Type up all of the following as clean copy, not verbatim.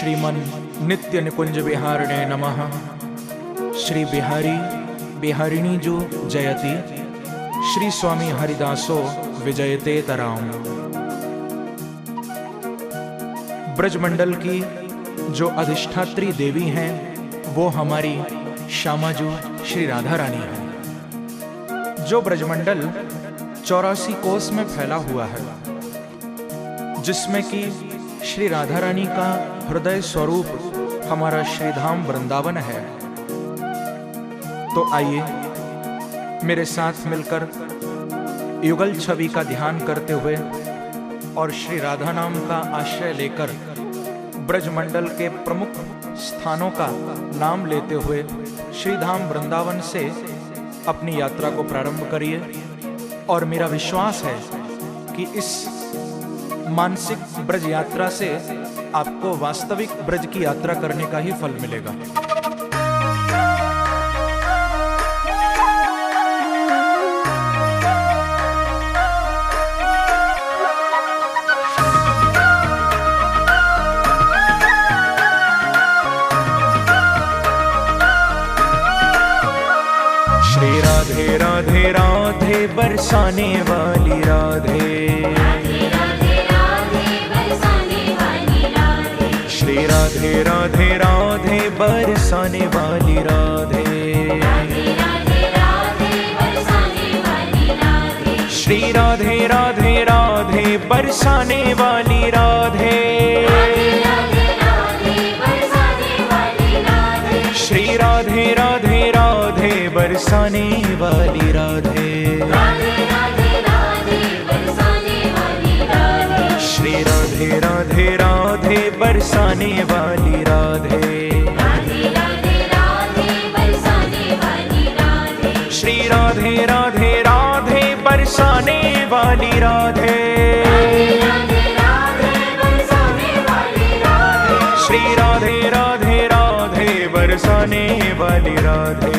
श्रीमन नित्य निकुंज विहारिणे नमः। श्री बिहारी बिहारिणी जो जयति, श्री स्वामी हरिदासो विजयते तराम। ब्रजमंडल की जो अधिष्ठात्री देवी हैं वो हमारी श्यामाजू श्री राधा रानी है। जो ब्रजमंडल 84 कोस में फैला हुआ है, जिसमें कि श्री राधा रानी का हृदय स्वरूप हमारा श्रीधाम वृंदावन है। तो आइए मेरे साथ मिलकर युगल छवि का ध्यान करते हुए और श्री राधा नाम का आश्रय लेकर ब्रजमंडल के प्रमुख स्थानों का नाम लेते हुए श्रीधाम वृंदावन से अपनी यात्रा को प्रारंभ करिए। और मेरा विश्वास है कि इस मानसिक ब्रज यात्रा से आपको वास्तविक ब्रज की यात्रा करने का ही फल मिलेगा। श्री राधे राधे राधे बरसाने वाली राधे, राधे राधे बरसाने वाली राधे। श्री राधे राधे राधे बरसाने वाली राधे, राधे राधे राधे बरसाने वाली राधे। श्री राधे राधे राधे बरसाने वाली राधे, राधे राधे राधे बरसाने वाली राधे। श्री राधे राधे राधे बरसाने वाली राधे, राधे राधे राधे बरसाने वाली राधे। श्री राधे राधे राधे बरसाने वाली राधे, राधे राधे राधे बरसाने वाली राधे। श्री राधे राधे राधे बरसाने वाली राधे, राधे राधे बरसाने वाली राधे। श्री राधे राधे राधे बरसाने वाली राधे,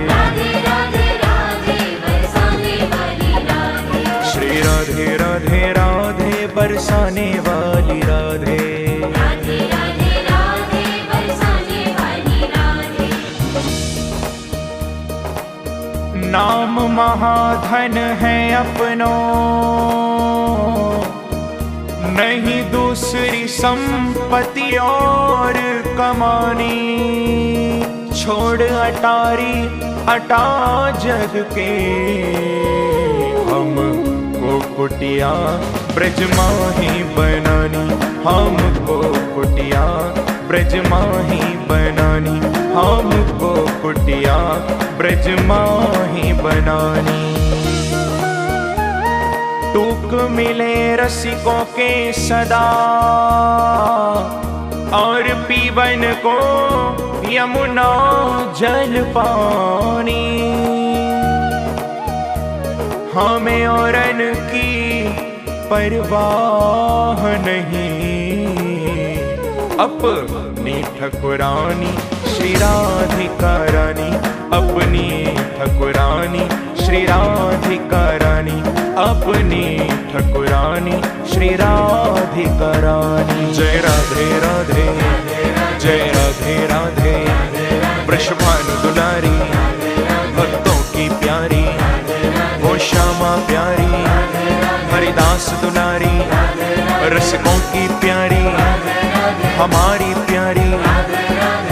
राधे राधे राधे बरसाने वाली राधे। श्री राधे राधे राधे बरसाने वाली राधे। राधे राधे राधे बरसाने वाली राधे। नाम महाधन है अपनो, नहीं दूसरी संपत्ति और कमानी। छोड़ अटारी अटा जग के, हमको कुटिया ब्रज माही बनानी। हमको कुटिया ब्रज माही बनानी, हमको कुटिया ब्रज माही बनानी। टूक मिले रसिकों के सदा, और पीवन को यमुना जल पानी। हमें औरन की परवाह नहीं, अपनी ठकुरानी श्री राधिका रानी। अपनी ठकुरानी श्री राधिका रानी, अपनी ठकुरानी श्री राधिका रानी। जय राधे राधे, जय राधे राधे। वृषभानु दुलारी, भक्तों की प्यारी, वो श्यामा प्यारी। हरिदास दुलारी, रसिकों की प्यारी, हमारी प्यारी,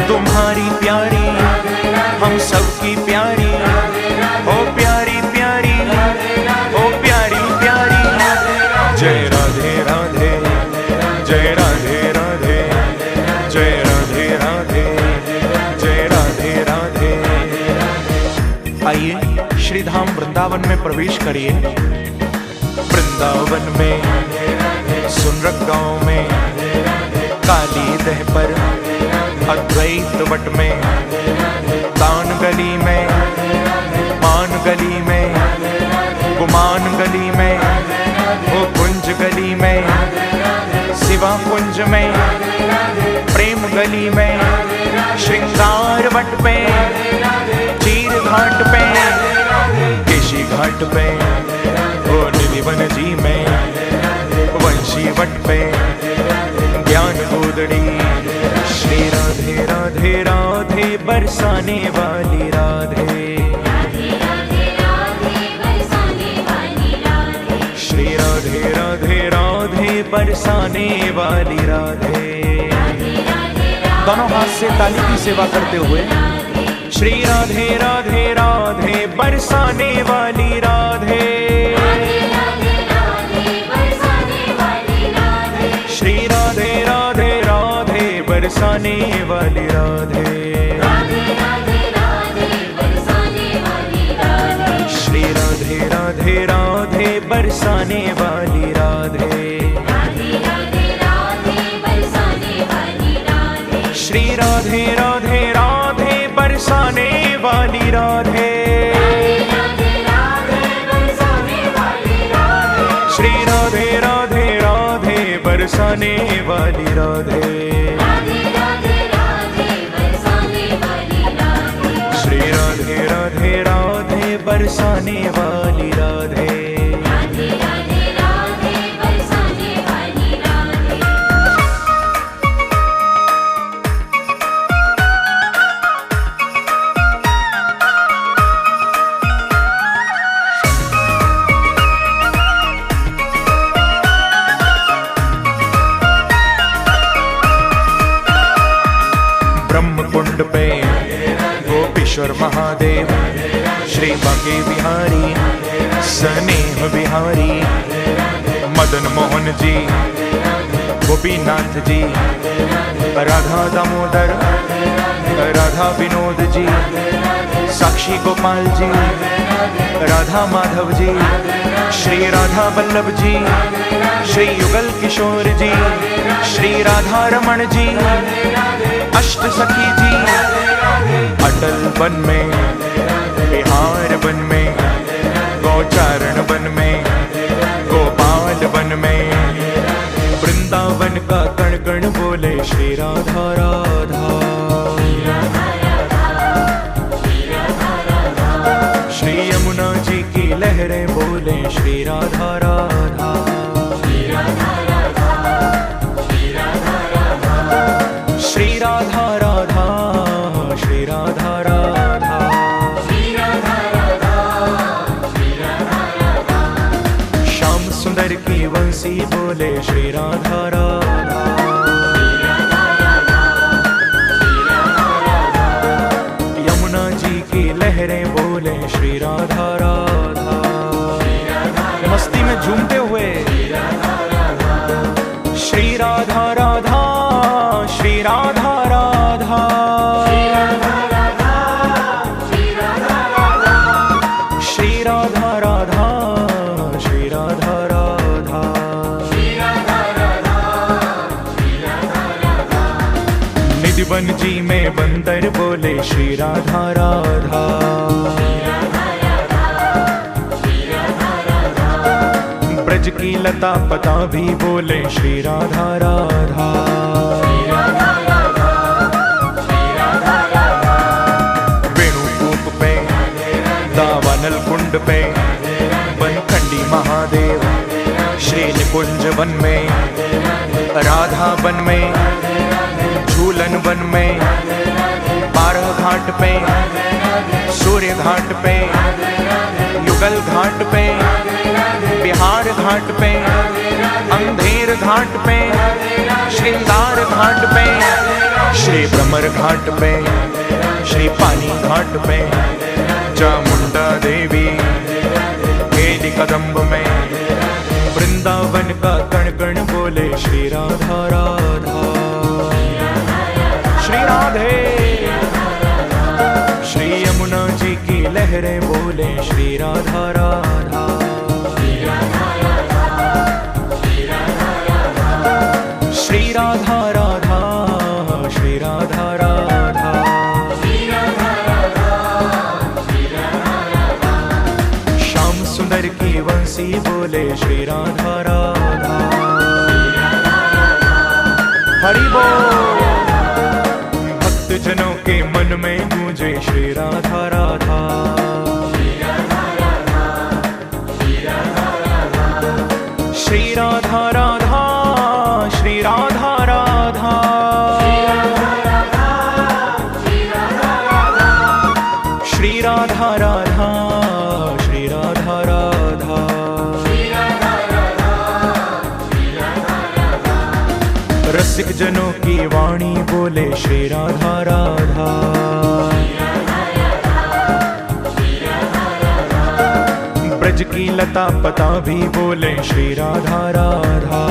तुम्हारी प्यारी, हम सबकी प्यारी। ओ प्यारी प्यारी, ओ प्यारी प्यारी। जय राधे राधे, जय राधे राधे, जय राधे राधे, जय राधे राधे। आइए श्रीधाम वृंदावन में प्रवेश करिए। वृंदावन में सुनरक गांव में, काली दह पर, अद्वैत वट में, कान गली में, मान गली में, गुमान गली में, ओ कुंज गली में, शिवा कुंज में, प्रेम गली में, श्रृंगार वट पे, चीर घाट पे, केशी घाट पे, ओ निधिवन जी में, वंशी वट पे, ज्ञान गोदड़ी बरसाने वाली राधे। राधे राधे राधे बरसाने वाली राधे। श्री राधे राधे राधे बरसाने वाली राधे। राधे राधे दोनों हाथ से ताली की सेवा करते हुए श्री राधे राधे राधे बरसाने वाली राधे। राधे राधे राधे बरसाने वाली राधे। श्री राधे राधे राधे बरसाने वाली राधे। राधे राधे राधे बरसाने वाली राधे। श्री राधे राधे राधे बरसाने वाली राधे। राधे राधे राधे बरसाने वाली राधे। श्री राधे राधे राधे बरसाने वाली राधे। राधे राधे बरसाने वाली राधे। श्री राधे राधे राधे बरसाने वाली राधे। राधे राधे राधे बरसाने वाली राधे। श्री राधे राधे राधे बरसाने वाली राधे। राधे राधे राधे बरसाने वाली राधे। ब्रह्मकुंड पे गोपीश्वर महादेव श्री बांके बिहारी स्नेह बिहारी मदन मोहन जी गोपीनाथ जी राधा दामोदर राधा विनोद जी साक्षी गोपाल जी राधा माधव जी श्री राधा वल्लभ जी श्री युगल किशोर जी श्री राधा रमण जी अष्ट सखी जी अटल वन में बिहार वन में गौचारण वन में गोपाल वन में वृंदावन का कण कण बोले श्री राधा राधा। श्री यमुना जी की लहरें बोले श्री राधा राधा। श्री राधा राधा श्री राधा राधा। श्याम सुंदर की वंशी बोले श्री राधा राधा। यमुना जी की लहरें बोले श्री राधा राधा। मस्ती में झूमते हुए श्री राधा राधा श्री राधा राधा। श्री राधा राधा श्री राधा राधा श्री राधा राधा। निधिवन जी में बंदर बोले श्री राधा राधा। ब्रज की लता पता भी बोले श्री राधा राधा। वेणुकूप पे दावानल कुंड पे बनखंडी महादेव श्री निकुंज वन में राधा वन में झूलन वन में बारह घाट पे सूर्य घाट पे युगल घाट पे बिहार घाट पे अंधेर घाट पे श्रृंगार घाट पे श्री भ्रमर घाट पे श्री पानी घाट पे चामुंडा देवी केली कदम्ब में वृंदावन का कण कण बोले श्री राधा राधा। श्री राधे श्री यमुना जी की लहरें बोले श्री राधा राधा। श्री राधा राधा श्री राधा राधा श्री राधा राधा। श्याम सुंदर की वंशी बोले श्री राधा राधा। हरि बोल। भक्त जनों के मन में गूंजे श्री राधा राधा। श्री राधा राधा श्री राधा राधा। रसिक जनों की वाणी बोले श्री राधा राधा। ब्रज की लता पता भी बोले श्री राधा राधा।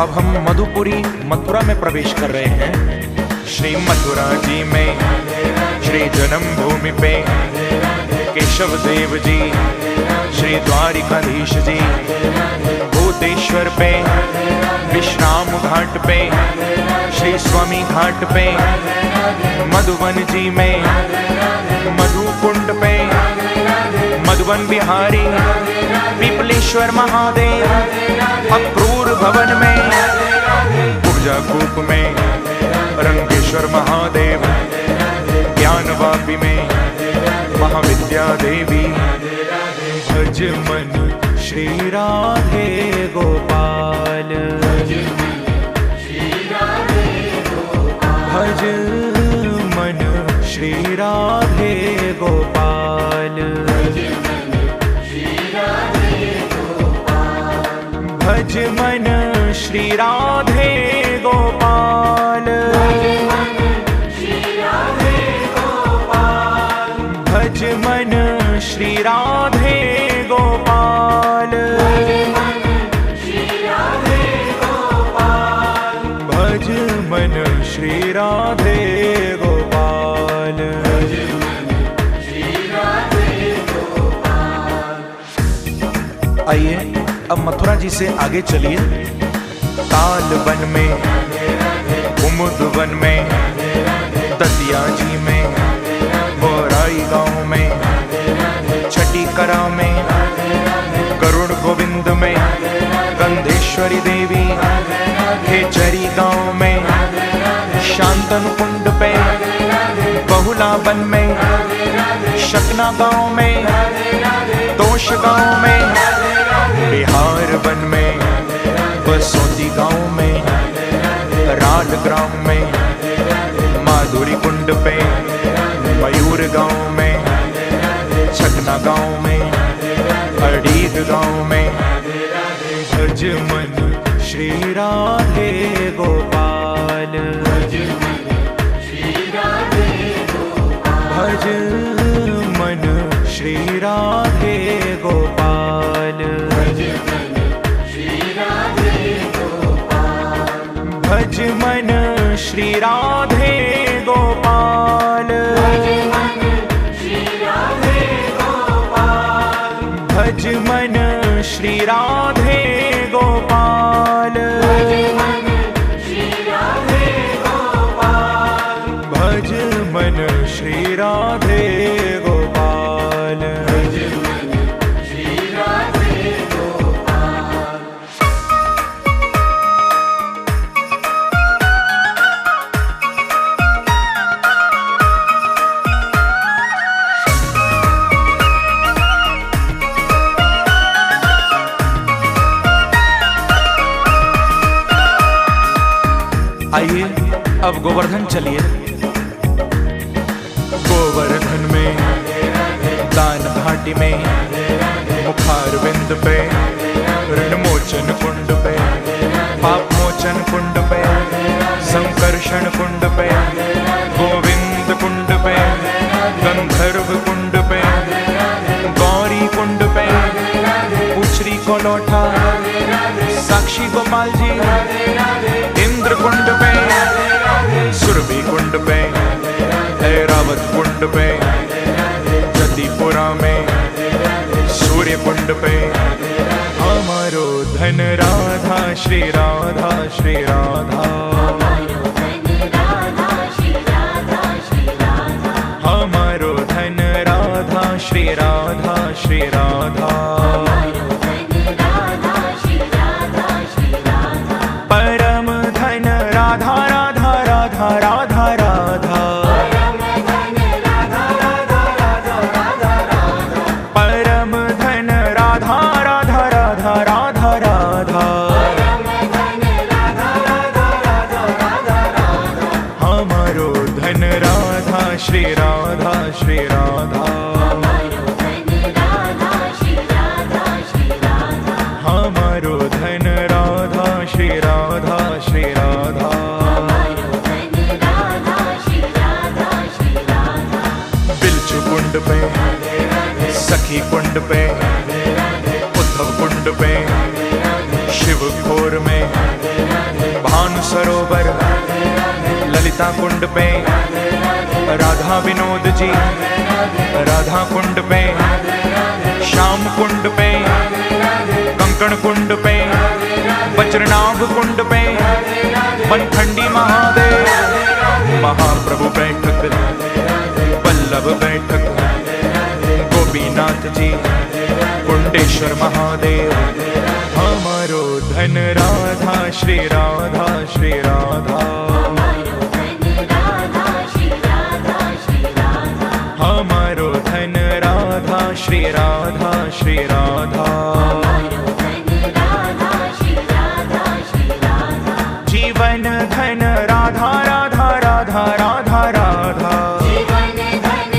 अब हम मधुपुरी मथुरा में प्रवेश कर रहे हैं। श्री मथुरा जी में श्री जन्मभूमि पे केशव देव जी, श्री द्वारिकाधीश जी, भूतेश्वर पे, विश्राम घाट पे, श्री स्वामी घाट पे, मधुवन जी में, मधुकुंड पे, मधुवन बिहारी, पीपलेश्वर महादेव, अक्रूर भवन में, ऊर्जा कूप में, रंगेश्वर महादेव, ज्ञानवापी में, महाविद्या देवी। भज मन श्री राधे गोपाल, भज मन श्री राधे गोपाल, भज मन श्री राधे गोपाल, भज मन श्री राधे गोपाल, भज मन श्री राधे गोपाल। आइए अब मथुरा जी से आगे चलिए। ताल वन में, कुमुद वन में, दतिया जी में, बोराई गांव में, छटीकरा में, गरुड़ गोविंद में, गंधेश्वरी देवी, खेचरी गांव में, शांतन कुंड पे, बहुला वन में, शकना गांव में, तोश गांव में, बिहार वन में, बसोती गांव में, राल ग्राम में, माधुरी कुंड पे, मयूर गांव में, छकना गांव में, अड़ीग गांव में। भज मन श्री राधे गोपाल, भज मन श्री राधे गोपाल, भज मन श्री राधे गोपाल, भज मन श्री राधे गोपाल, भज मन श्री राधे गोपाल। आइए अब गोवर्धन चलिए। गोवर्धन में, दान घाटी में, मुखारविंद पे, ऋणमोचन कुंड पे, पाप मोचन कुंड पे, संकर्षण कुंड पे, गोविंद कुंड पे, गंधर्व कुंड पे, गौरी कुंड पे, उछरी को लौटा, साक्षी गोपाल जी, इंद्र कुंड पे, सुरभि कुंड पे, ऐरावत कुंड पे, जतिपुरा में, सूर्य कुंड पे। हमारो धन राधा श्री राधा श्री राधा, हमारो धन राधा श्री राधा श्री राधा। कुंड पे, उद्धव कुंड पे, शिव खोर में, भानु सरोवर, ललिता कुंड पे, राधा विनोद जी, राधा कुंड पे, श्याम कुंड पे, कंकण कुंड पे, वज्रनाभ कुंड पे, बनखंडी महादेव, महाप्रभु बैठक, वल्लभ बैठक, गोपीनाथ जी, कुंडेश्वर महादेव, हमारो धन राधा श्री राधा श्री राधा, हमारो धन राधा श्री राधा श्री राधा, जीवन धन राधा राधा राधा राधा राधा, जीवन धन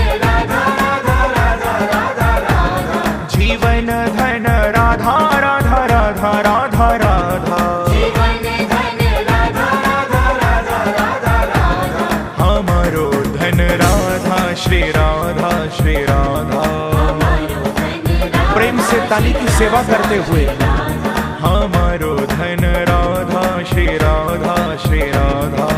राधा राधा राधा राधा राधा, हमारो धन राधा श्री राधा श्री राधा, प्रेम से ताली की सेवा करते हुए, हमारो धन राधा श्री राधा श्री राधा,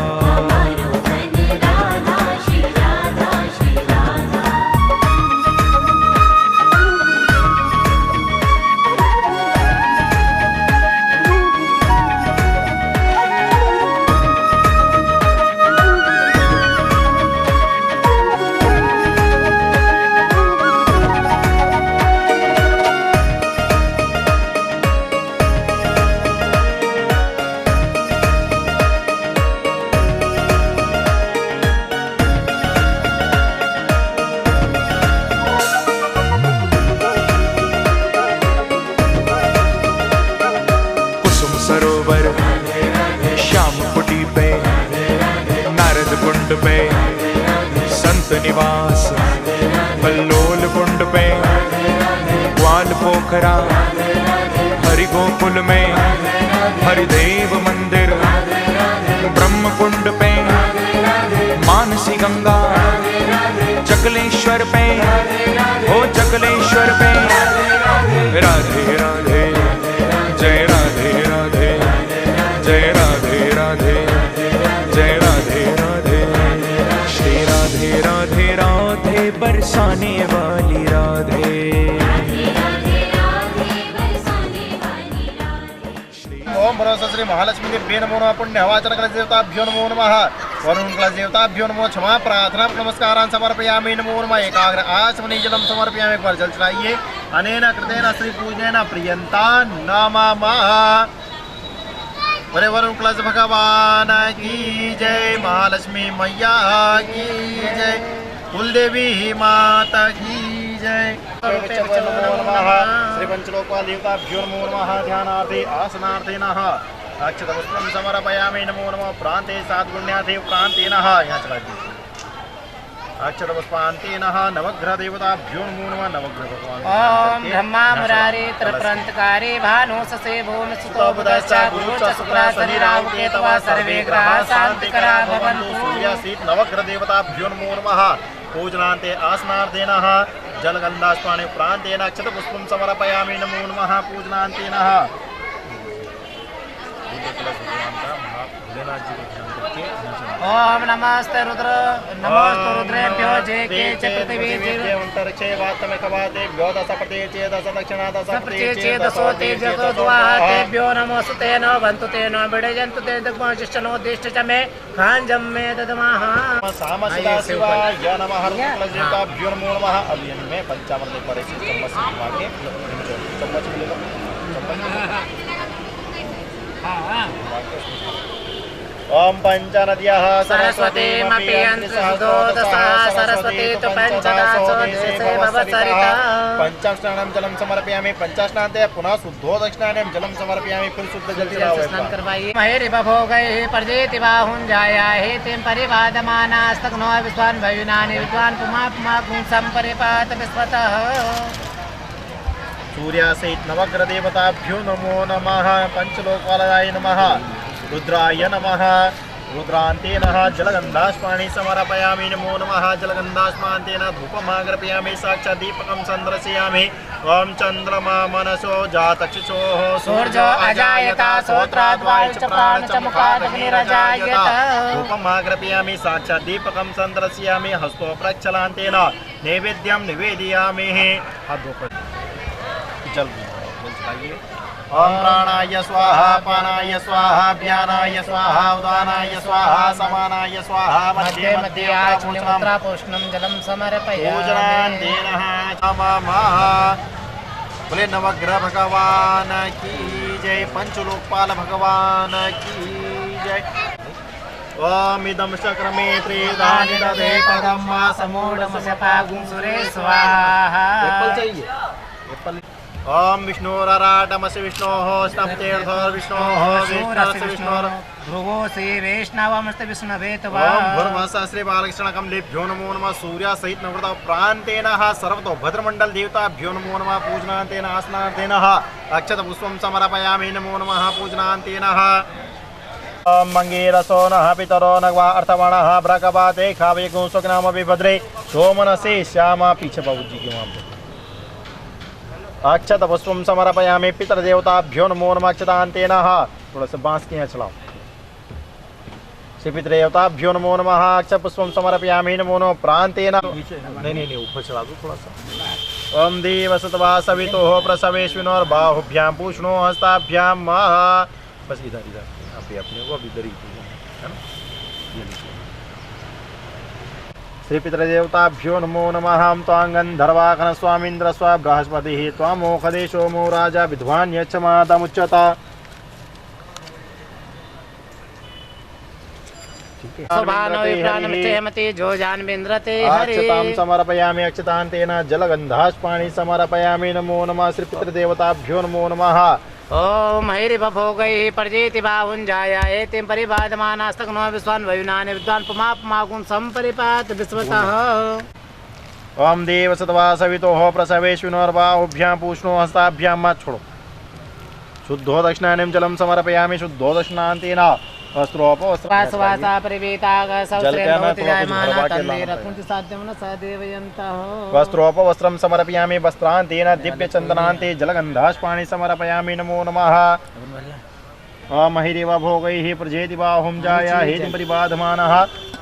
सरोवर, श्याम कुटी पे, नारद कुंड पे, संत निवास, बल्लोल कुंड पे, ग्वाल पोखरा, हरि गोकुल में, हरिदेव मंदिर, ब्रह्म कुंड पे, मानसी गंगा, चकलेश्वर पे, हो चकलेश्वर पे, राधे राधे, जय राधे राधे, जय राधे राधे, जय राधे राधे, श्री राधे राधे राधे, बरसाने वाली राधे, ओम भरोसा श्री महालक्ष्मी देव्ये नमो नमः, पुण्य हवाचन कल देवताभ्यो नमो नमः, वरुण कल देवताभ्यो नमो, क्षमा प्रार्थना नमस्कारान् समर्पयामि, नमो नमः, एकाग्र आचमनी जलम समर्पयामि, एक बार जल चढ़ाइए, अनेन कृतेन श्री पूजनेन प्रियंता नमः। बड़े वरुण कलश भगवान की जय, महालक्ष्मी मैया की जय, कुलदेवी माता की जय, श्री पंचलोकपाल देवताभ्यो नमो नमः, ध्यानार्थे आसनार्थे नः, अक्षतपुष्पं समर्पयामि, नमो नमः, प्रान्ते साद्गुण्यार्थे प्रान्ते नः, यहाँ चला दीजिए, अक्षतपुष्पान्ते नः, नवग्रह देवताभ्यो नमो नमः, नवग्रह भगवान, ओम ब्रह्मा मुरारी त्रिपुरंतकारी भानु ससे भूमि सुतो बुधश्च गुरु च शुक्र शनि राहु केतवः सर्वे ग्रहाः शान्तिकरा भवन्तु। सूर्यासीत् नवग्रह देवताभ्यो नमो नमः, पूजनान्ते आसनार्थे नः, जलगन्धास्पाणे प्रान्तेन अक्षतपुष्पं समर्पयामि, नमो नमः, पूजनान्ते नः। ओम नमस्ते रुद्र, नमस्ते रुद्रेभ्यो जे के च पृथिवी जे अंतरिक्षे वातमे कवाते दश प्रत्येचे दश दक्षिणा दश प्रत्येचे दशो तेजसो द्वातेभ्यो नमोस्तुते न बन्तु ते न विडयन्तु ते दिग्मशिष्टनोद्दिष्ट च मे खाञ्जं मे ददमः। सामसिदा शिवाय नमः, हरदेवताभ्यो नमो नमः। अब इनमें पंचामृत पर चम्मच घुमा के चम्मच मिलेगा, ओम पंचनद्यः सरस्वतीमपि अंतसुदोदशः, सरस्वती तु पंचदासो देशे भवसरिता। पंचास्नानं जलं समर्पयामि, पंचास्नान्ते पुनः शुद्धोदक्षिणानं जलं समर्पयामि, फिर शुद्ध जल से स्नान करवाइए। महेरि बभोगैः प्रजेति बाहुं जायाहि तिं परिपादमानास्तग्नो विद्वान् भयुनानि विद्वान् पुमा पुंसं परिपात विश्वतः। सूर्यासहित नवग्रह देवताभ्यो नमो नमः, पंचलोकपालाय नमः, रुद्राय नमः, रुद्रान्तेन जलगन्धास्पाणि समर्पयामि नमो नमः जलगन्धास्मान्तेन धूपमाग्रपयामि साक्षात् दीपकं सन्दर्शयामि ॐ चन्द्रमा मनसो जातचक्षुषोः सूर्यो अजायत श्रोत्राद्वायुश्च प्राणचमुखादग्निरजायत धूपमाग्रपयामि साक्षात् दीपकं सन्दर्शयामि हस्तो प्रक्षालन्तेन नैवेद्यं निवेदयामि जल चाहिए ओम प्राणाय स्वाहा पानाय स्वाहा व्यानाय स्वाहा उदानाय स्वाहा समानाय स्वाहा मध्ये मध्ये आचमनिमुद्रापोष्णं जलं समर्पयामि पूजनान्तेन तमः बोले नवग्रह भगवान की जय पंचलोकपाल भगवान की जय ओम इदं चक्रमे त्रिदानि दधे पदं मा समूढमसपागुं सुरे स्वाहा एप्पल चाहिए एप्पल ओम विष्णुराराटमसि विष्णोः स्तम्भतीर्थोर्विष्णोः विष्णुरस्य विष्णोर् भृगोऽसि वैष्णवमस्ति विष्णवे ओम त्वा भूर्भुवस्सुः श्री बालकृष्णकमलेभ्यो नमो नमः सूर्य सहित नवग्रह प्रान्तेन सर्वतो भद्रमण्डल देवताभ्यो नमो नमः पूजनान्तेन आसनान्तेन अक्षत पुष्पं समर्पयामि नमो नमः पूजनान्तेन ओम मंगेरसो नः पितरो नग्वा अर्थवाणः भ्रकवाते खावे गुंसुकनामपि भद्रे सोमनसे श्यामा पीछे बाबूजी के वहाँ पे अक्षत पुष्पम समर्पयामि पितृदेवताभ्यो नमो नमः अक्षतान्तेन थोड़ा सा बांस के यहाँ चलाओ श्री पितृदेवताभ्यो नमो नमः अक्षत पुष्पम समर्पयामि नमो नमः प्रान्तेन नहीं ऊपर चला दो थोड़ा सा ओम देव सतवा सवितोः प्रसवेश्विनोर्बाहुभ्यां पूष्णो हस्ताभ्यां बस इधर इधर अपने वो अभी इधर ही है ना श्री पितृदेवताभ्यो नमो नमः हम त्वांगन्धर्वाकन स्वामीन्द्र स्वा बृहस्पतिः त्वामोखदेशो मो राजा विद्वान् यच्छमादमुच्यता सुभानो प्राणमचयमति जो जानवेन्द्रते हरे अक्षतां समर्पयामि अक्षतान्तेन जलगन्धास्पाणि समर्पयामि नमो नमः श्री पितृदेवताभ्यो नमो नमः ओम हैरिभोगैः पर्जेति बाहुञ्जाया एतिं परिबाधमानास्तग्नो विश्वान् वयुनानि विद्वान् पुमापुमागुं सम्परिपात विश्वतः ओम देव सतवा सवितोः प्रसवेश्विनोर्बाहुभ्यां पूष्णो हस्ताभ्यां मत छोड़ो शुद्धो दक्षिणानिं जलं समर्पयामि शुद्धो दक्षिणान्तेन वासवासा परिवेताग सौत्रेणोति जायमाना तन्मे रत्नति साध्यं न सदेवयन्तः वस्त्रोपवस्त्रं समर्पयामि वस्त्रान्तेन दिव्यचन्दनान्ते जलगन्धास्पाणि समर्पयामि नमो नमः ओम महिरेव भोगैः प्रजेति बाहुं जाया हेतिं परिबाधमानः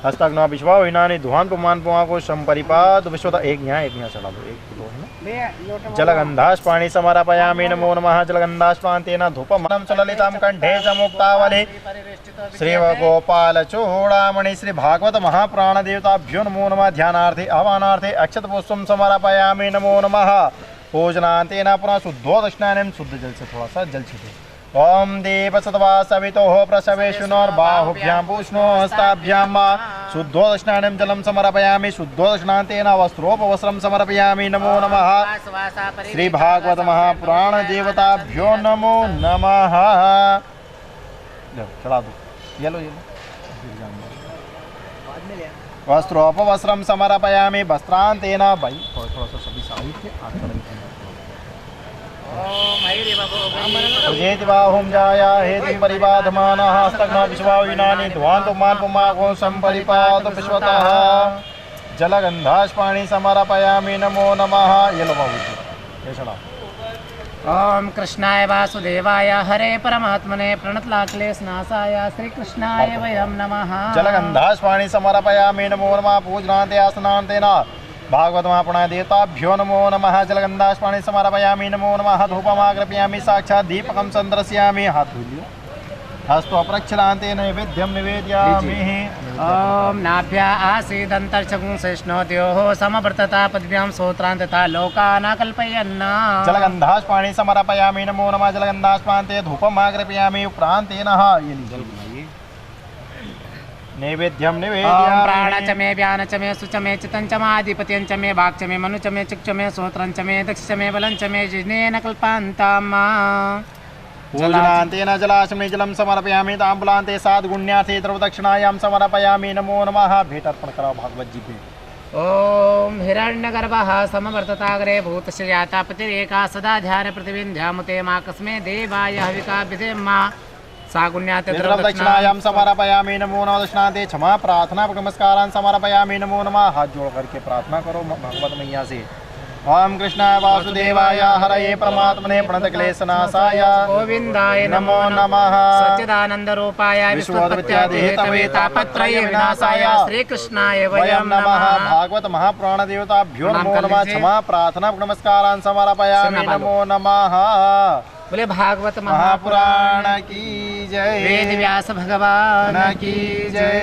हस्तग्न विश्वाविनानि धुआन् पुमान् पुमाको सम्परिपात विश्वत एक यहाँ चला दो एक दो है ना जलगन्धास्पाणि समर्पयामि नमो नमः जलगन्धास्पान्तेन धूपमनं सुललितं कण्ठे च मुक्तावले श्री गोपाल चूड़ामणि श्री भागवत महाप्राण देवताभ्यो नमो नमः ध्यानार्थे आह्वानार्थे अक्षत पुष्पं समर्पयामि नमो नमः पूजनान्तेन पुनः शुद्धो दक्षिणानिं शुद्ध जल से थोड़ा सा जल छिटे ओम देव सतवा सवितोः प्रसवेश्विनोर्बाहुभ्यां पूष्णो हस्ताभ्यां शुद्धो दक्षिणानिं जलं समर्पयामि शुद्धो दक्षिणान्तेन वस्त्रोपवस्त्रं समर्पयामि नमो नमः श्री भागवत महापुराण देवताभ्यो नमो नमः चला दो येलो वस्त्रोपवस्त्रं समर्पयामि वस्त्रान्तेन भाई थोड़ा सा सभी साहित्य प्रजेति बाहुं जाया हेतिं परिबाधमानः हस्तग्न विश्वाविनानि ध्वान् पुमान् पुमाको सम्परिपात विश्वतः जलगन्धास्पाणि समर्पयामि नमो नमः ये लो बाबूजी ये चला ओम कृष्णाय वासुदेवाय हरे परमात्मने प्रणतलाक्लेशनाशाय श्रीकृष्णाय वयं नमः जलगन्धास्पाणि समर्पयामि नमो नमः पूजनान्ते आसनान्तेन भागवत महापुराण देवताभ्यो नमो नमः जलगन्धास्पाणि समर्पयामि नमो नमः धूपमाग्रपयामि साक्षात् दीपकं सन्दर्शयामि हाथ धुलियो हस्तो प्रक्षालन्ते नैवेद्यं निवेदयामि ओम नाभ्या आसीदन्तर्चगुं सहिष्णोद्योः समवर्तता पद्भ्यां सोत्रान्तता लोकान् कल्पयन् जलगन्धास्पाणि समर्पयामि नमो नमः जलगन्धास्पान्ते धूपमाग्रपयामि प्रान्तेन नैवेद्यं निवेदयामि प्राण च मे व्यान च मे सुच मे चितं च माधिपत्यं च मे वाक् च मे मनु च मे चिक् च मे श्रोत्रं च मे दक्ष च मे बलं च मे जिनेन कल्पान्ताम् पूजनान्तेन जलाशमे जलं समर्पयामि ताम्बूलान्ते साद्गुण्यार्थे द्रवदक्षिणायां समर्पयामि नमो नमः भेट अर्पण करो भागवत जी पे ओम हिरण्यगर्भः समवर्तताग्रे भूतस्य जाता पतिरेका सदा ध्यान प्रतिविन्ध्यामुते मा कस्मे देवाय हविका विधेम सागुण्याते दक्षिणायाम समर्पयामि नमो नमः। दक्षिणाते क्षमा प्रार्थना नमस्कारान समर्पयामि नमो नमः। हाथ जोड़ करके प्रार्थना करो भगवत मैया से। ओम कृष्णाय वासुदेवाय हरये परमात्मने प्रणतक्लेशनाशाय गोविंदाय नमो नमः। सच्चिदानंद रूपाय विश्वोत्पत्त्यादि हेतवे तापत्रय विनाशाय श्री कृष्णाय वयं नमः। भागवत महापुराण देवताभ्यो नमो नमः। क्षमा प्रार्थना नमस्कारान समर्पयामि नमो नमः। बोले भागवत महापुराण की जय। वेद व्यास भगवान की जय।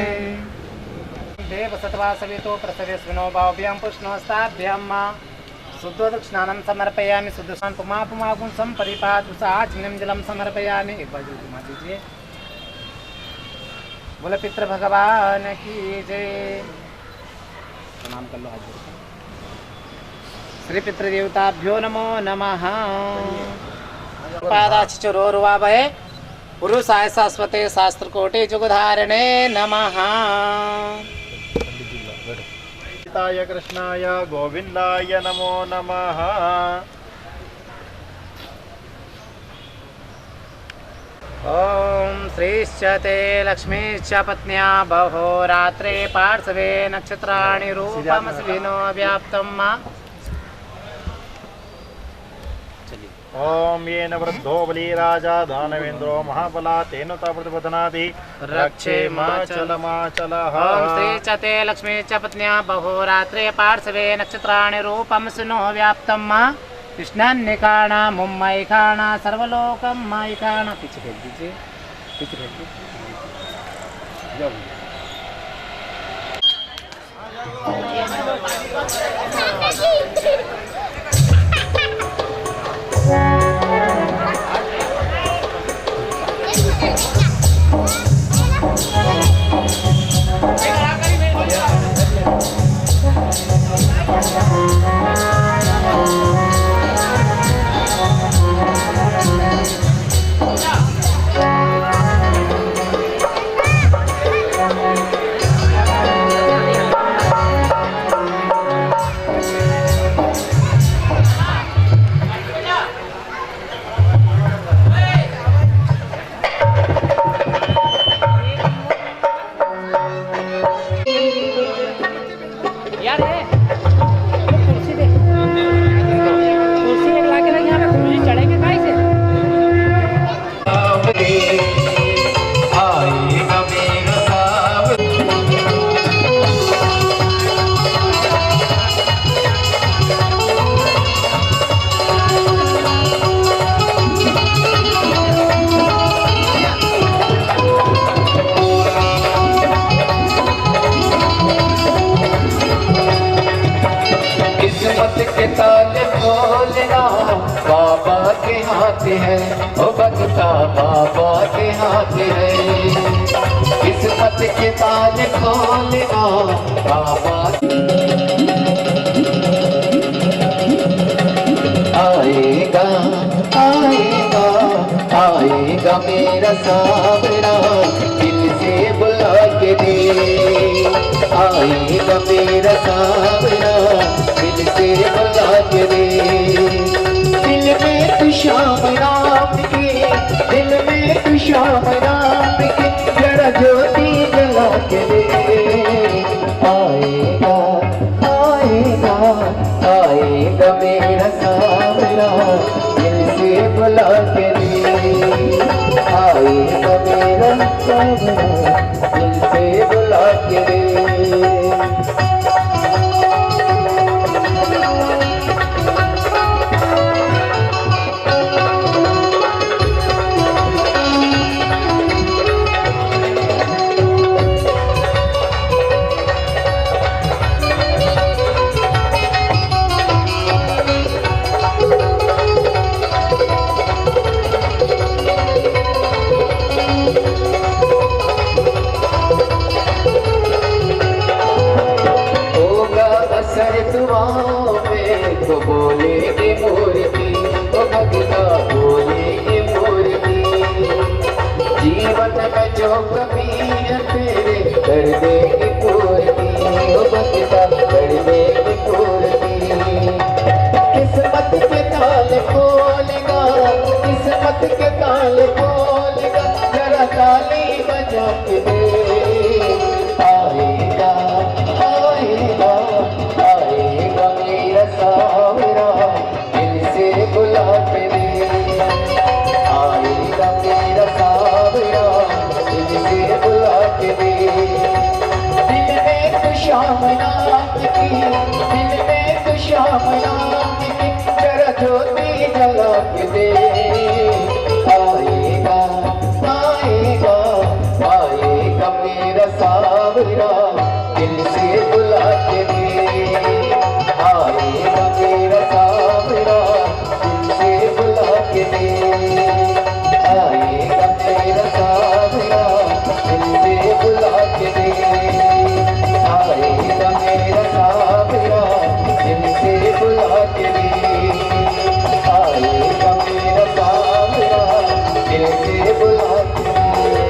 देव सत्वा सवितो प्रसवेस्विनो भाव्यं पुष्णोस्ताभ्यं शुद्ध दक्षिणानं समर्पयामि। शुद्ध स्नान पुमापुमागुं संपरिपातु साचनं जलं समर्पयामि। एक बार घुमा दीजिए। बोले पितृ भगवान की जय। प्रणाम कर लो हाथ जोड़ के। श्री पितृदेवताभ्यो नमो नमः। पादाचिचरोर्वाभये पुरुषाय शाश्वते शास्त्रकोटि जुगधारिणे नमः। सीताय कृष्णाय गोविंदाय नमो नमः। ओम श्रीश्च ते लक्ष्मीश्च पत्न्या बहो रात्रे पार्श्वे नक्षत्राणि रूपमस्विनो व्याप्तं मा। ओम येन वृद्धो बलिराजा दानवेन्द्रो महाबला तेन प्रतिबधनाति रक्षे माचलः। ओम श्री च ते लक्ष्मी च पत्न्या बहो रात्रे पार्श्वे नक्षत्राणि रूपं सुनो व्याप्तं मा। कृष्णान्निकाणा मुम्मैकाणा सर्वलोकं मायिकाणा। पीछे फेंक दीजिए, पीछे फेंक दीजिए। के ताले खोलना बाबा के हाथ है, ओ भगता बाबा के हाथ है। किस्मत के ताले खोलना बाबा। आएगा आएगा आएगा मेरा सावरा, दिल से बुला के दे। आएगा मेरा सावरा, दिल से बुला के दे। दिल में तू श्याम राम के, दिल में तू श्याम राम के, जरा ज्योति जला के दे। आएगा आएगा आएगा मेरा सावरा, दिल से बुला के दे। आएगा मेरा सावरा, दिल से बुला के दे। तो बोलेगी मूर्ति, तो भगता बोलेगी मूर्ति। जीवन में जो कमी है तेरे कर देगी पूर्ति, तो भगता कर देगी पूर्ति। किस्मत के ताल खोलेगा, किस्मत के ताल खोलेगा, जरा राजा के दे आएगा आएगा आएगा मेरा सावरा दिल से बुला के दे आएगा मेरा सावरा दिल से बुला के दे दिल में तो शाम नाम की दिल में तो शाम नाम की जरा ज्योति जला के दे आएगा आएगा आएगा मेरा सावरा दिल से बुला के दे आएगा मेरा सावरा दिल से बुला के दे आएगा मेरा सावरा दिल से बुला के दे आएगा मेरा सावरा दिल से बुला के दे आएगा मेरा सावरा दिल से बुला के दे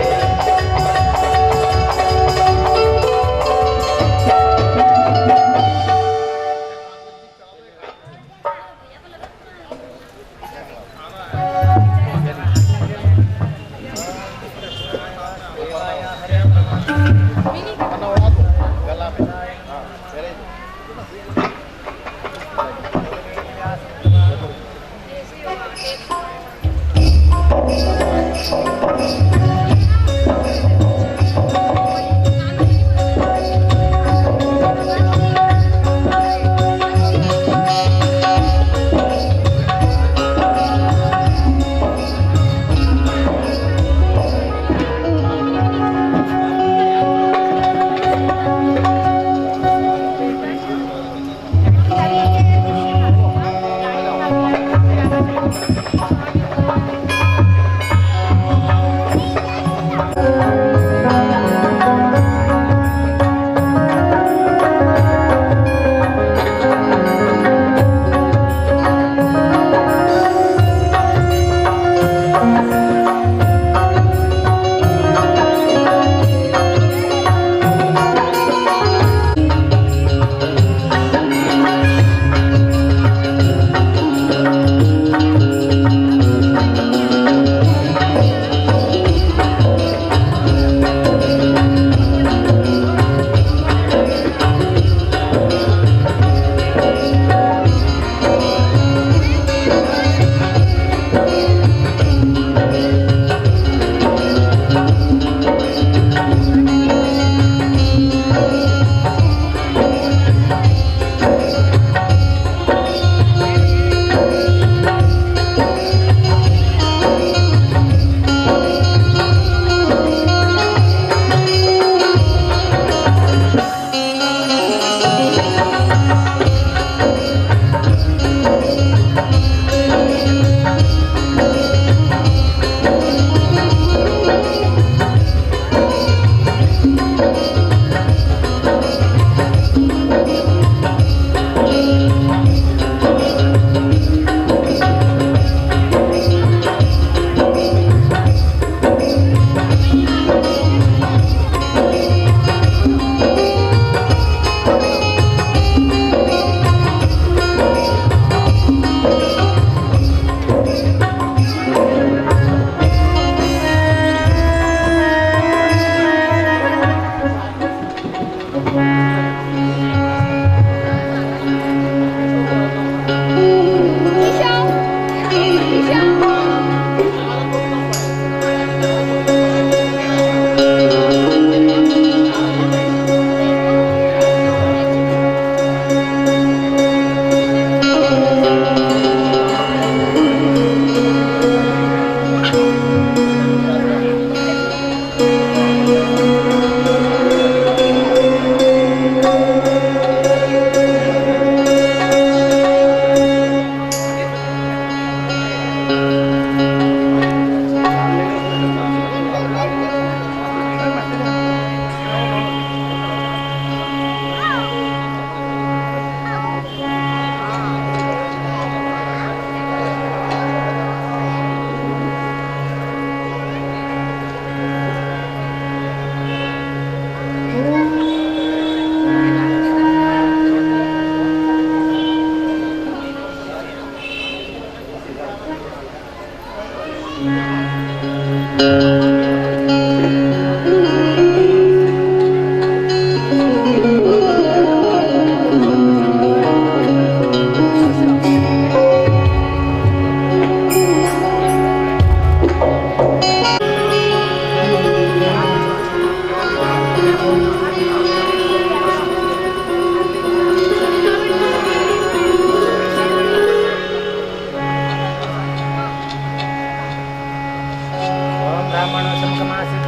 ब्राह्मण समकमासित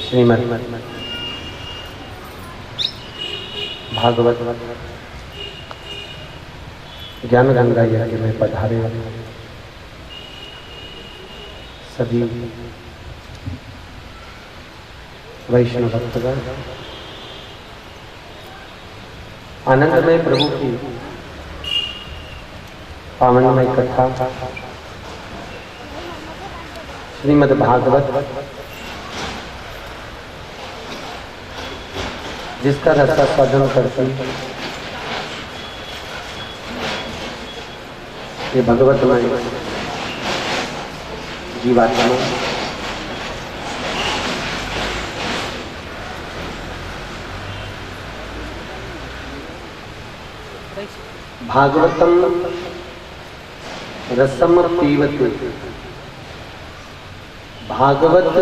श्रीमद् भागवत ज्ञान गंगा यज्ञ में पधारे सभी वैष्णव भक्तगण, आनंदमय प्रभु की पावनमय कथा श्रीमद् भागवत, जिसका रसास्वादन करती ये भगवतमय जीवात्मा भागवतम रसम पीवते। भागवत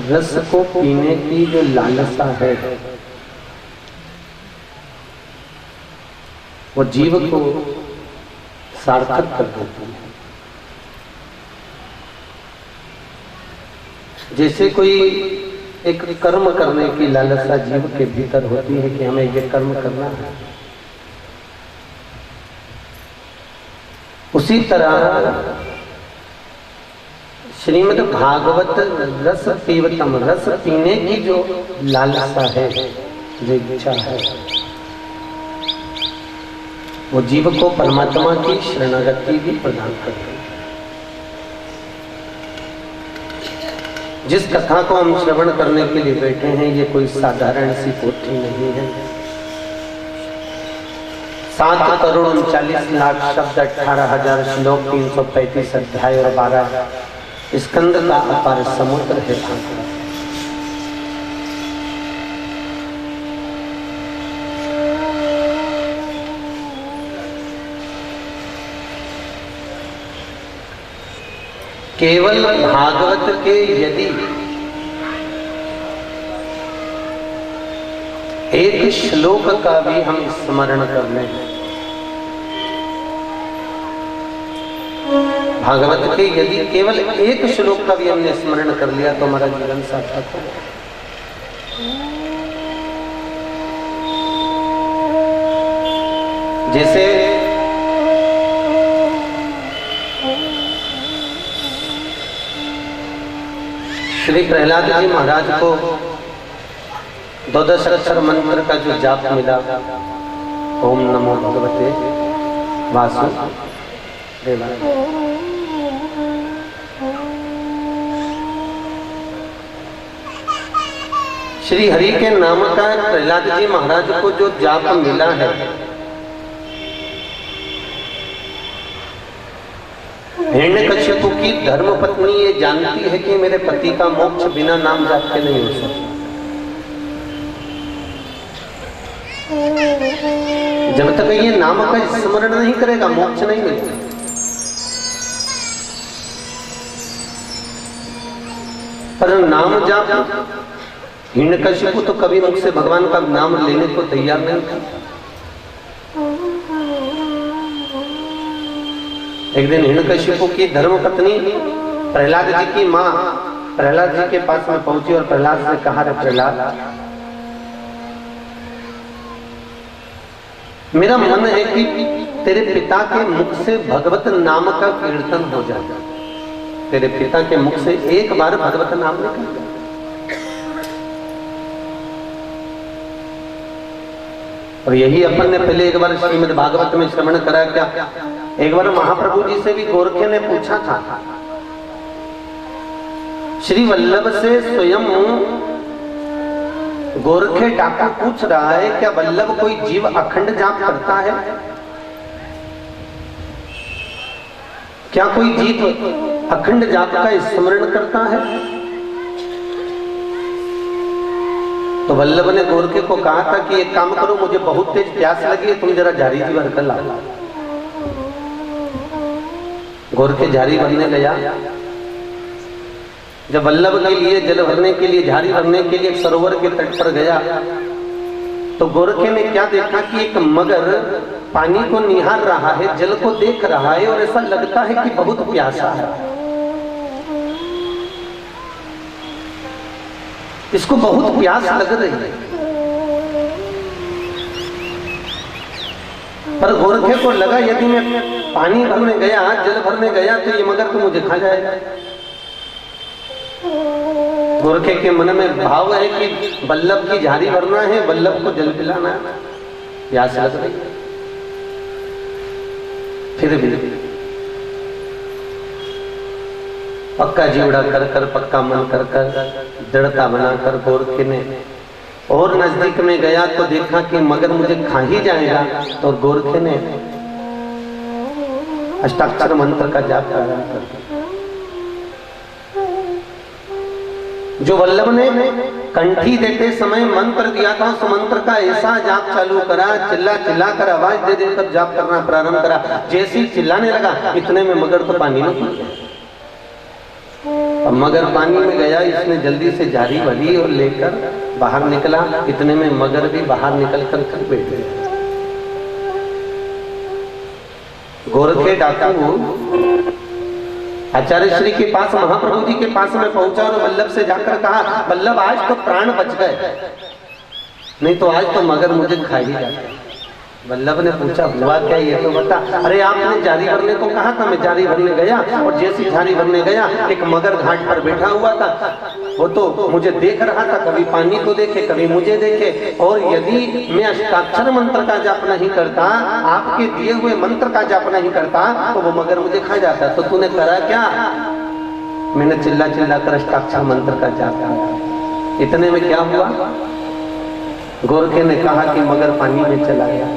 रस को पीने की जो लालसा है वो जीव को सार्थक कर देती है। जैसे कोई एक कर्म करने की लालसा जीव के भीतर होती है कि हमें ये कर्म करना है, उसी तरह श्रीमद् भागवत रस पीवतम, रस पीने की जो लालसा है, जो इच्छा है, वो जीव को परमात्मा की शरणागति भी प्रदान करती है। जिस कथा को हम श्रवण करने के लिए बैठे हैं, ये कोई साधारण सी पोथी नहीं है। 7,39,00,000 शब्द, 18,000 श्लोक, 335 अध्याय और 12 स्कंद का अपार समुद्र है भागवत। केवल भागवत के यदि एक श्लोक का भी हम स्मरण कर लें, भागवत के यदि केवल एक श्लोक का भी हमने स्मरण कर लिया तो हमारा जीवन सार्थक हो। जैसे श्री प्रहलाद जी महाराज को 12 अक्षर मंत्र का जो जाप मिला, ओम नमो भगवते वासुदेवाय। श्री हरि के नाम का प्रहलाद जी महाराज को जो जाप मिला है, हिरण्यकश्यपु की धर्मपत्नी ये जानती है कि मेरे पति का मोक्ष बिना नाम जाप के नहीं हो सकता। जब तक ये नाम का स्मरण नहीं करेगा, मोक्ष नहीं मिलेगा। पर नाम जाप, हिरण्यकश्यपु तो कभी मुख से भगवान का नाम लेने को तैयार नहीं था। एक दिन हिरण्यकश्यपु की धर्मपत्नी प्रहलाद जी की माँ प्रहलाद जी के पास में पहुंची और प्रहलाद से कहा, रे प्रहलाद, मेरा मन है कि तेरे पिता के मुख से भगवत नाम का कीर्तन हो जाए। तेरे पिता के मुख से एक बार भगवत नाम निकल जाए। और यही अपन ने पहले एक बार श्रीमद् भागवत में श्रवण करा। क्या एक बार महाप्रभु जी से भी गोरखे ने पूछा था, श्री वल्लभ से स्वयं गोरखे डाकू पूछ रहा है, क्या वल्लभ कोई जीव अखंड जाप करता है? क्या कोई जीव अखंड जाप का स्मरण करता है? तो वल्लभ ने गोरखे को कहा था कि एक काम करो, मुझे बहुत तेज प्यास लगी है, तुम जरा झाड़ी भर कर लाओ। गोरखे झाड़ी भरने गया। जब वल्लभ के लिए जल भरने के लिए, झाड़ी भरने के लिए सरोवर के तट पर गया, तो गोरखे ने क्या देखा कि एक मगर पानी को निहार रहा है, जल को देख रहा है और ऐसा लगता है कि बहुत प्यासा है। इसको बहुत प्यास लग रही है। पर गोरखे को लगा यदि मैं पानी भरने गया, जल भरने गया तो ये मगर तो मुझे खा जाएगा। गोरखे के मन में भाव है कि बल्लभ की झाड़ी भरना है, बल्लभ को जल पिलाना है, प्यास लग रही। फिर भी पक्का जीवड़ा कर कर, पक्का मन कर कर, दृढ़ता बनाकर गोरखे ने और नजदीक में गया तो देखा कि मगर मुझे खा ही जाएगा। तो गोरखे ने अष्टाक्षर मंत्र का जाप प्रारंभ कर दिया। जो वल्लभ ने कंठी देते समय मंत्र दिया था, उस मंत्र का ऐसा जाप चालू करा, चिल्ला चिल्ला कर आवाज दे देकर जाप करना प्रारंभ करा। जैसे ही चिल्लाने लगा, इतने में मगर तो पानी में घुस गया। अब मगर पानी में गया, इसने जल्दी से झाड़ी भरी और लेकर बाहर निकला। इतने में मगर भी बाहर निकल कर बैठ गया। गोरखे डाकू आचार्य श्री के पास, महाप्रभु जी के पास में पहुंचा और वल्लभ से जाकर कहा, वल्लभ आज तो प्राण बच गए, नहीं तो आज तो मगर मुझे खा ही जाता। वल्लभ ने पूछा, हुआ क्या ये तो बता। अरे आपने जारी भरने को कहा था, मैं जारी भरने गया और जैसे जारी भरने गया एक मगर घाट पर बैठा हुआ था। वो तो मुझे देख रहा था, कभी पानी को देखे कभी मुझे देखे, और यदि मैं अष्टाक्षर मंत्र का जाप नहीं करता, आपके दिए हुए मंत्र का जाप नहीं करता, तो वो मगर मुझे खा जाता। तो तूने करा क्या? मैंने चिल्ला चिल्ला कर अष्टाक्षर मंत्र का जाप किया। इतने में क्या हुआ? गोरखे ने कहा कि मगर पानी में चला गया।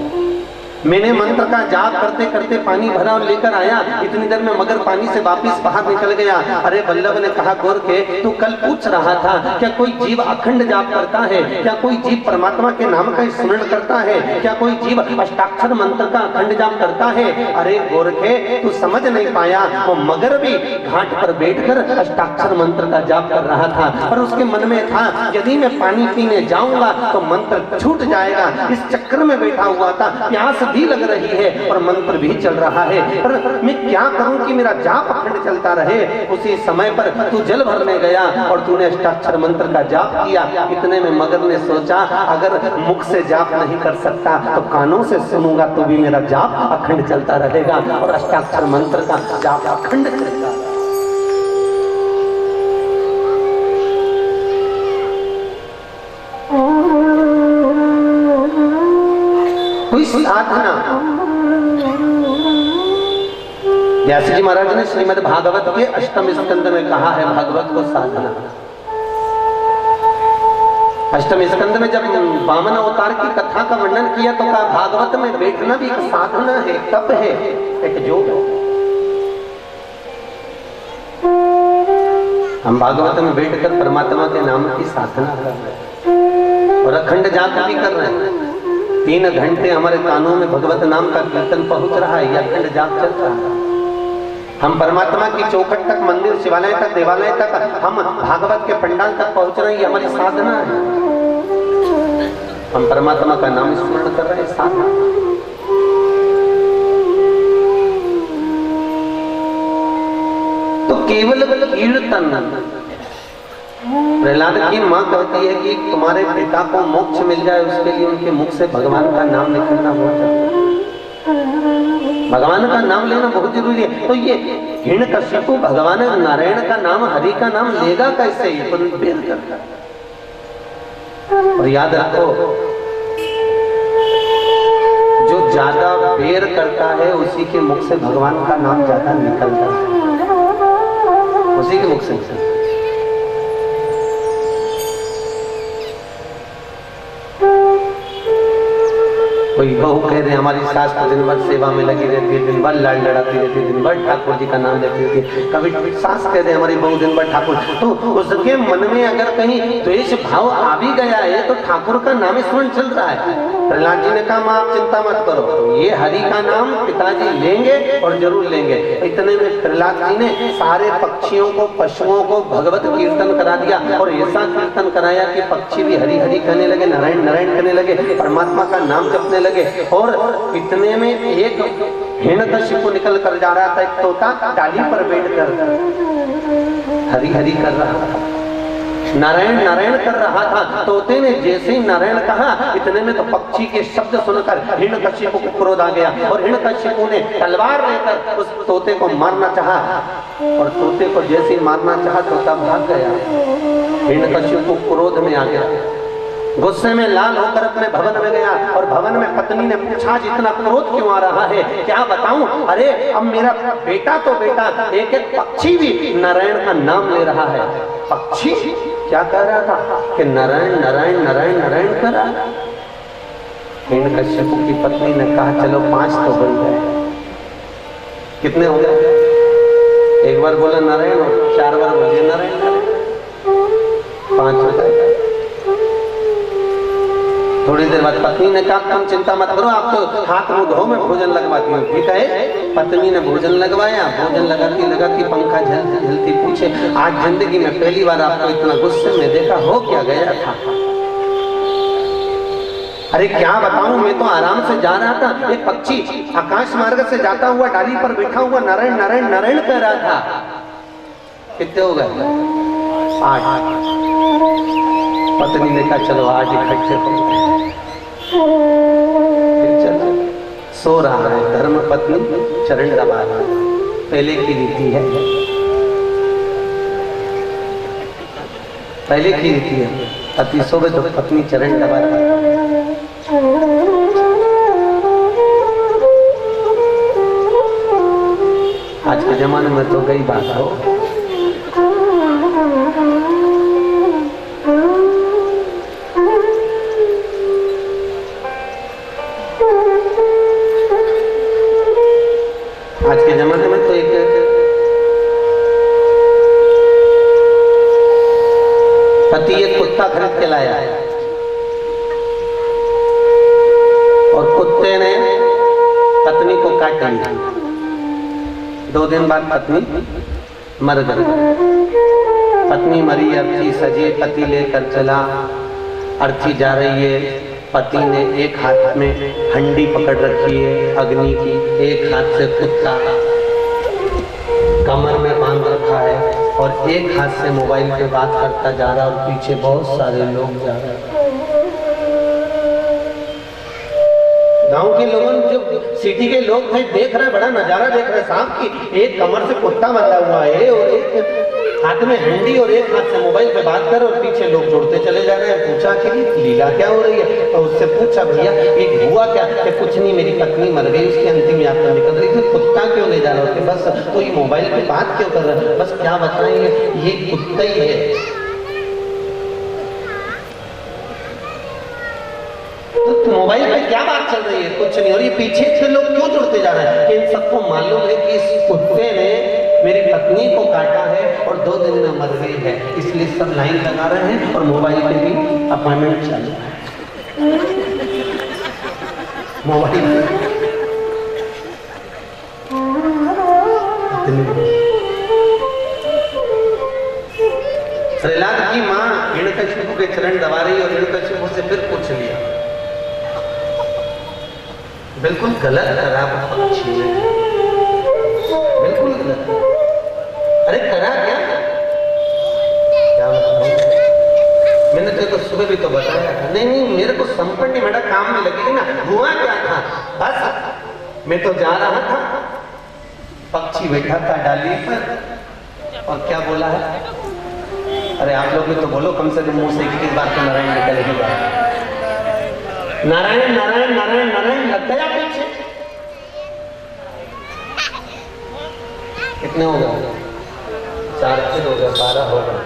मैंने मंत्र का जाप करते करते पानी भरा और लेकर आया, इतनी देर में मगर पानी से वापस बाहर निकल गया। अरे वल्लभ ने कहा, गोरखे तू कल पूछ रहा था क्या कोई जीव अखंड जाप करता है, क्या कोई जीव परमात्मा के नाम का स्मरण करता है, क्या कोई जीव अष्टाक्षर मंत्र का अखंड जाप करता है? अरे गोरखे तू समझ नहीं पाया, वो मगर भी घाट पर बैठकर अष्टाक्षर मंत्र का जाप कर रहा था, पर उसके मन में था यदि मैं पानी पीने जाऊंगा तो मंत्र छूट जाएगा। इस चक्कर में बैठा हुआ था, प्यास भी लग रही है और मंत्र भी चल रहा है, पर मैं क्या करूं कि मेरा जाप अखंड चलता रहे। उसी समय पर तू जल भरने गया और तूने अष्टाक्षर मंत्र का जाप किया। इतने में मगर ने सोचा, अगर मुख से जाप नहीं कर सकता तो कानों से सुनूंगा तो भी मेरा जाप अखंड चलता रहेगा और अष्टाक्षर मंत्र का जाप अखंड चलेगा। कोई साधना, व्यास जी महाराज ने श्रीमद् भागवत के अष्टम स्कंद में कहा है भागवत को साधना। अष्टम स्कंद में जब वामन अवतार की कथा का वर्णन किया तो कहा भागवत में बैठना भी एक साधना है, तप है, एक योग है। हम भागवत में बैठकर परमात्मा के नाम की साधना कर रहे हैं और अखंड जाप भी कर रहे हैं। 3 घंटे हमारे कानों में भगवत नाम का कीर्तन पहुंच रहा है, यह अखंड जाप चल रहा है। हम परमात्मा की चौखट तक, मंदिर शिवालय तक, देवालय तक, हम भागवत के पंडाल तक पहुंच रहे हैं, ये हमारी साधना है। हम परमात्मा का नाम स्मरण कर रहे हैं, साधना। तो केवल कीर्तन, प्रहलाद की मां कहती है कि तुम्हारे पिता को मोक्ष मिल जाए उसके लिए उनके मुख से भगवान का नाम निकलना बहुत जरूरी है। भगवान का नाम लेना बहुत जरूरी है। तो ये हिरण्यकशिपु भगवान नारायण का नाम, हरि का नाम लेगा कैसे? ये तो वेद करता है। और याद रखो, जो ज्यादा बेर करता है उसी के मुख से भगवान का नाम ज्यादा निकलता है, उसी के मुख से। कोई बहू कह रहे हमारी सास तो दिन भर सेवा में लगी रहती है, दिन भर लाड़ लड़ाती रहती है, दिन भर ठाकुर जी का नाम लेती रहती है। कभी सास कह रहे हमारी बहू दिन भर ठाकुर, तो उसके मन में अगर कहीं द्वेष भाव आ भी गया है तो ठाकुर का नाम स्मरण चल रहा है। प्रहलाद जी ने कहा मां आप चिंता मत करो, ये हरि का नाम पिताजी लेंगे और जरूर लेंगे। इतने में प्रहलाद जी ने सारे पक्षियों को, पशुओं को भगवत कीर्तन करा दिया और ऐसा कीर्तन कराया कि पक्षी भी हरि हरि कहने लगे, नारायण नारायण कहने लगे, परमात्मा का नाम जपने लगे। और इतने में एक हिरण्यकशिपु निकल कर जा रहा था, एक तोता डाली पर बैठकर हरि हरि कर रहा था। नारायण नारायण कर रहा था। तोते ने जैसे ही नारायण कहा, इतने में तो पक्षी के शब्द सुनकर हिरण्यकशिपु को क्रोध आ गया और हिरण्यकशिपु ने तलवार लेकर उस तोते को मारना चाहा और तोते को जैसे ही मारना चाहा तोता भाग गया। हिरण्यकशिपु क्रोध में आ गया, गुस्से में लाल होकर अपने भवन में गया और भवन में पत्नी ने पूछा, इतना क्रोध क्यों आ रहा है, क्या बताऊं? अरे अब मेरा बेटा तो बेटा, एक एक पक्षी भी नारायण का नाम ले रहा है। पक्षी क्या कह रहा था कि नारायण नारायण नारायण नारायण कर रहा है। हिरण्यकशिपु की पत्नी ने कहा, चलो 5 तो बन गए। कितने हो गए? एक बार बोला नारायण और 4 बार बोलिए नारायण, 5 हो गए। थोड़ी देर बाद पत्नी ने कहा, तुम चिंता मत करो, आप तो हाथ मुंह धो, मैं भोजन लगवाती हूँ। ठीक है, पत्नी ने भोजन लगवाया। भोजन लगाती पंखा झलती पूछे, आज जिंदगी में पहली बार आपको इतना गुस्से में देखा, हो क्या गया था? अरे क्या बताऊं, मैं तो आराम से जा रहा था, एक पक्षी आकाश मार्ग से जाता हुआ डाली पर बैठा हुआ नारायण नारायण नारायण कह रहा था। कितने हो गए? 8। पत्नी ने कहा, चलो आज इकट्ठे हो। चलो, सो रहा है, धर्म पत्नी चरण दबा रहा है, पहले की रीति है, पहले की रीति है। पति सोवे तो पत्नी चरण दबा रही है। आज के जमाने में तो गई बात हो। आज के जमाने में तो एक पति एक कुत्ता खरीद के लाया है और कुत्ते ने पत्नी को काट लिया। 2 दिन बाद पत्नी मर गई। पत्नी मरी, अर्थी सजे, पति लेकर चला, अर्थी जा रही है। पति ने एक हाथ में हंडी पकड़ रखी है अग्नि की, एक हाथ से कुत्ता कमर में बांध रखा है और एक हाथ से मोबाइल पे बात करता जा रहा है और पीछे बहुत सारे लोग जा रहे हैं। गांव के लोगों, जो सिटी के लोग थे, देख रहे, बड़ा नजारा देख रहे साहब की एक कमर से कुत्ता बंधा हुआ है और एक हाथ में हंडी और एक हाथ से मोबाइल पे बात कर और पीछे लोग जुड़ते चले जा रहे हैं। पूछा कि लीला क्या हो रही है, तो उससे पूछा, भैया एक हुआ क्या? कि कुछ नहीं, मेरी पत्नी मर गई, उसकी अंतिम यात्रा निकल रही थी, कुत्ता क्यों ले जा रहा हो? बस तो ये मोबाइल पे बात क्यों कर रहा है? बस क्या बताएंगे, ये कुत्ता ही है। तो मोबाइल पे क्या बात चल रही है? कुछ नहीं। और ये पीछे से लोग क्यों जुड़ते जा रहे हैं? कि इन सबको मालूम है कि इस कुत्ते ने मेरी पत्नी को काटा है और 2 दिन में मर गई है, इसलिए सब लाइन लगा रहे हैं और मोबाइल पे भी अपॉइंटमेंट चल रहा है। मोबाइल प्रहलाद की माँ हिरण्यकशिपु के चरण दबा रही और हिरण्यकशिपु से फिर पूछ लिया, बिल्कुल गलत करा पक्षी ने, बिल्कुल गलत। अरे करा क्या? क्या बताऊं? मैंने तेरे को सुबह भी तो बताया था। नहीं नहीं, मेरे को संपन्न नहीं, मेरा काम में लगेगी ना। हुआ क्या था? बस मैं तो जा रहा था, पक्षी बैठा था डाली पर और क्या बोला है? अरे आप लोग भी तो बोलो, कम से कम मुंह से 21 बार तो नारायण निकल ही जाए। नारायण नारायण नारायण नारायण लग गया पीछे। कितने हो गए? 4 फिर हो गए, 12 हो गए।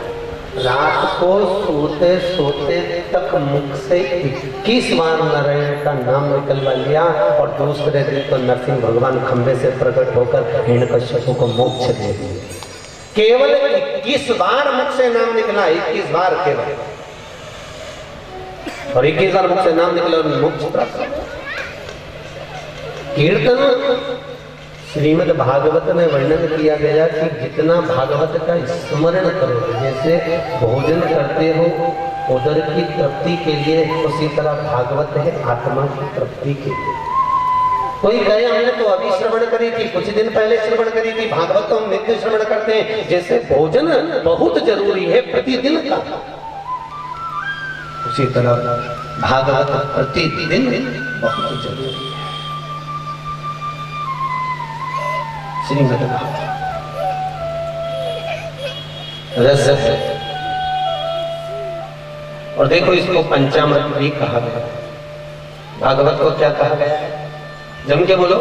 रात को सोते सोते तक मुख से 21 बार नारायण का नाम निकलवा लिया और दूसरे दिन तो नरसिंह भगवान खंबे से प्रकट होकर हिरण्यकशिपु को मोक्ष दे दिए। केवल 21 बार मुख से नाम निकला, 21 बार केवल, और 21 बार मुख से नाम निकला और मोक्ष प्राप्त। कीर्तन श्रीमद् भागवत में वर्णन किया गया कि जितना भागवत का स्मरण करो, जैसे भोजन करते हो उदर की तृप्ति के लिए, उसी तरह भागवत है आत्मा की तृप्ति के लिए। कोई कहे हमने तो अभी श्रवण करी थी, कुछ दिन पहले श्रवण करी थी। भागवत तो हम नित्य श्रवण करते हैं। जैसे भोजन बहुत जरूरी है प्रतिदिन का, उसी तरह भागवत प्रतिदिन बहुत जरूरी है। श्रीमद् भागवत रस है। और देखो इसको पंचामृत भी कहा गया। भागवत को क्या कहा गया है? जम के बोलो,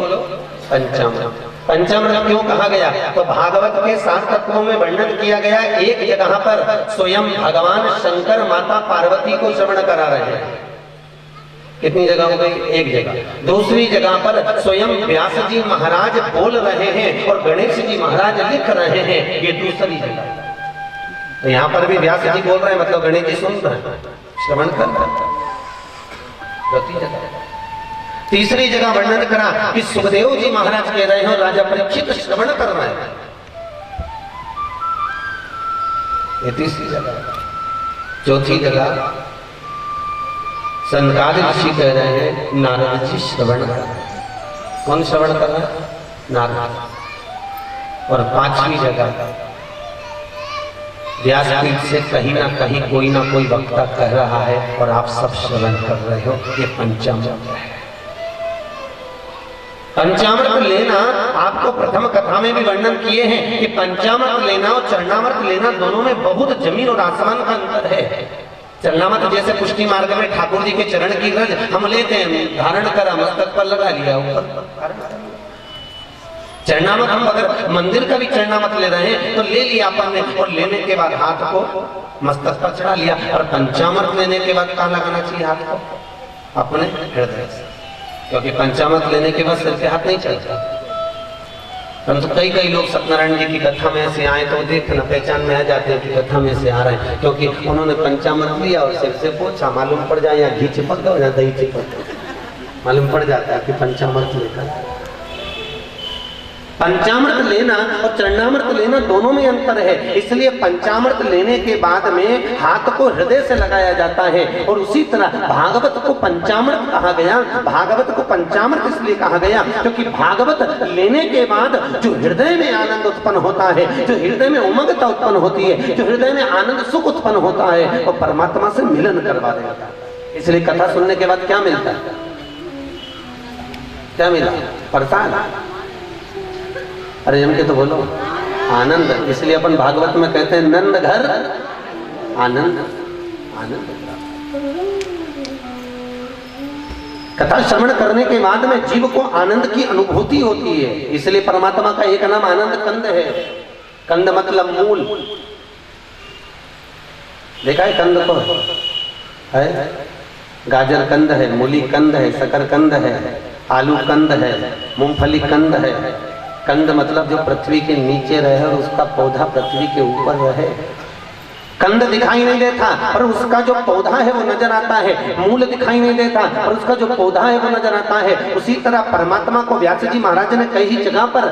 पंचामृत। पंचामृत क्यों कहा गया? तो भागवत के 7 तत्वों में वर्णन किया गया। एक जगह पर स्वयं भगवान शंकर माता पार्वती को श्रवण करा रहे हैं। कितनी जगह हो गई? एक जगह। दूसरी जगह पर स्वयं व्यास जी महाराज बोल रहे हैं और गणेश जी महाराज लिख रहे हैं, ये दूसरी जगह। तो यहाँ पर भी व्यास जी बोल रहे हैं, मतलब गणेश जी सुन रहे हैं, श्रवण कर रहे हैं। तीसरी जगह वर्णन करा कि सुखदेव जी महाराज कह रहे हैं, राजा परीक्षित श्रवण कर रहे हैं, ये तीसरी जगह। चौथी जगह सनकादिक ऋषि कह रहे हैं, नारद जी श्रवण कर रहे हैं। कौन श्रवण कर रहा है? नारद। और 5वीं जगह व्यासपीठ से कहीं ना कहीं कोई ना कोई वक्ता कह रहा है और आप सब श्रवण कर रहे हो, ये पंचामृत है। पंचामृत लेना आपको प्रथम कथा में भी वर्णन किए हैं कि पंचामृत लेना और चरणामृत लेना दोनों में बहुत जमीन और आसमान का अंतर है। चरणामृत जैसे पुष्टि मार्ग में ठाकुर जी के चरण की रज हम लेते हैं, धारण करा, मस्तक पर लगा लिया ऊपर। चरणामृत हम अगर मंदिर का भी चरणामृत ले रहे हैं तो ले लिया अपन ने, और लेने के बाद हाथ को मस्तक पर चढ़ा लिया। और पंचामृत लेने के बाद कहाँ लगाना चाहिए? हाथ को अपने हृदय से, क्योंकि पंचामृत लेने के बाद सिर पे हाथ नहीं चढ़ता। परंतु कई लोग सत्यनारायण जी की कथा में से आए तो देखना पहचान में आ जाते हैं कि कथा में से आ रहे हैं, क्योंकि उन्होंने पंचामृत लिया और सिर से पूछा, मालूम पड़ जाए या घी चिपक गया या दही चिपक गया, मालूम पड़ जाता है कि पंचामृत लेकर। पंचामृत लेना और चरणामृत लेना दोनों में अंतर है, इसलिए पंचामृत लेने के बाद में हाथ को हृदय से लगाया जाता है। और उसी तरह भागवत को पंचामृत कहा गया। भागवत को पंचामृत इसलिए कहा गया क्योंकि भागवत लेने के बाद जो हृदय में आनंद उत्पन्न होता है, जो हृदय में उमंगता उत्पन्न होती है, जो हृदय में आनंद सुख उत्पन्न होता है, वो परमात्मा से मिलन करवा देता है। इसलिए कथा सुनने के बाद क्या मिलता है? क्या मिला? प्रसाद। अरे जम के तो बोलो, आनंद। इसलिए अपन भागवत में कहते हैं नंद घर आनंद आनंद। कथा श्रवण करने के बाद में जीव को आनंद की अनुभूति होती है। इसलिए परमात्मा का एक नाम आनंद कंद है। कंद मतलब मूल। देखा है कंद को? है गाजर कंद है, मूली कंद है, शकरकंद है, आलू कंद है, मूंगफली कंद है। कंद मतलब जो पृथ्वी के नीचे रहे और उसका पौधा पृथ्वी के ऊपर रहे। कंद दिखाई नहीं देता पर उसका जो पौधा है वो नजर आता है। मूल दिखाई नहीं देता पर उसका जो पौधा है वो नजर आता है। उसी तरह परमात्मा को व्यास जी महाराज ने कई जगह पर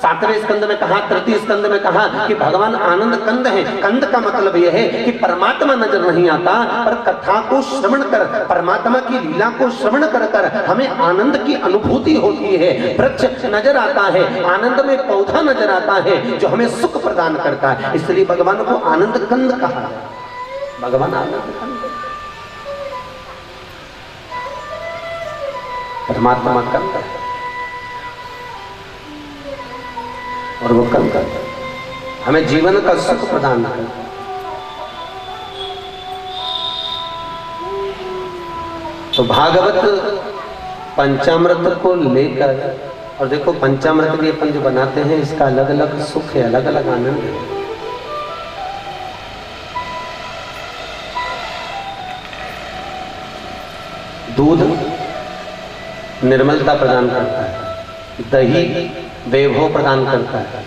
7वें स्कंद में कहा, 3 स्कंद में कहा कि भगवान आनंद कंद है। कंद का मतलब यह है कि परमात्मा नजर नहीं आता पर कथा को श्रवण कर, परमात्मा की लीला को श्रवण कर कर हमें आनंद की अनुभूति होती है। वृक्ष नजर आता है, आनंद में पौधा नजर आता है जो हमें सुख प्रदान करता है। इसलिए भगवान को आनंद कंद कहा। भगवान आनंद कंद, परमात्मा कंद है और वो कंद हमें जीवन का सुख प्रदान करता है। तो भागवत पंचामृत को लेकर, और देखो पंचामृत भी अपन जो बनाते हैं इसका अलग अलग सुख है, अलग अलग आनंद है। दूध निर्मलता प्रदान करता है, दही वैभव प्रदान करता है,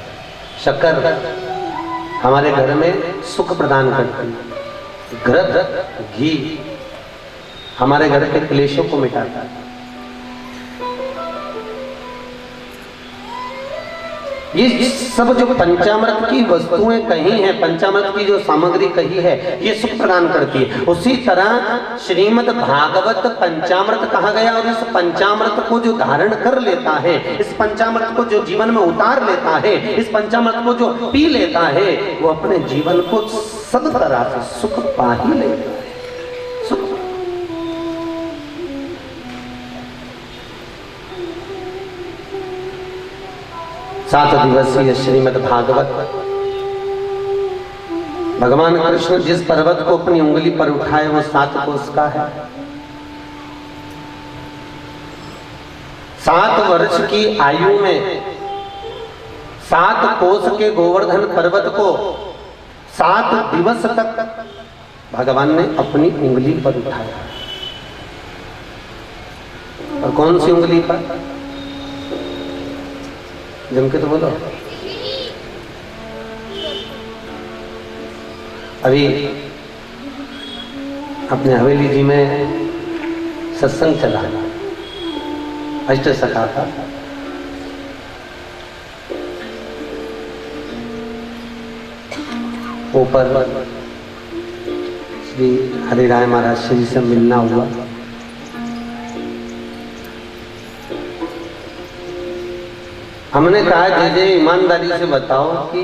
शक्कर हमारे घर में सुख प्रदान करती है, घृत घी हमारे घर के क्लेशों को मिटाता है। ये सब जो पंचामृत की वस्तुएं कही हैं, पंचामृत की जो सामग्री कही है, ये सुख प्रदान करती है। उसी तरह श्रीमद् भागवत पंचामृत कहा गया। और इस पंचामृत को जो धारण कर लेता है, इस पंचामृत को जो जीवन में उतार लेता है, इस पंचामृत को जो पी लेता है, वो अपने जीवन को सब तरह से सुख पा ही लेता है। सुख 7 दिवसीय श्रीमद् भागवत। भगवान कृष्ण जिस पर्वत को अपनी उंगली पर उठाए वो 7 कोस का है। 7 वर्ष की आयु में 7 कोस के गोवर्धन पर्वत को 7 दिवस तक भगवान ने अपनी उंगली पर उठाया। और कौन सी उंगली पर? जम के तो बोलो। अभी अपने हवेली जी में सत्संग चला, अष्ट सखा था। ऊपर श्री हरिराय महाराज श्री से मिलना हुआ। हमने कहा जय ईमानदारी से बताओ कि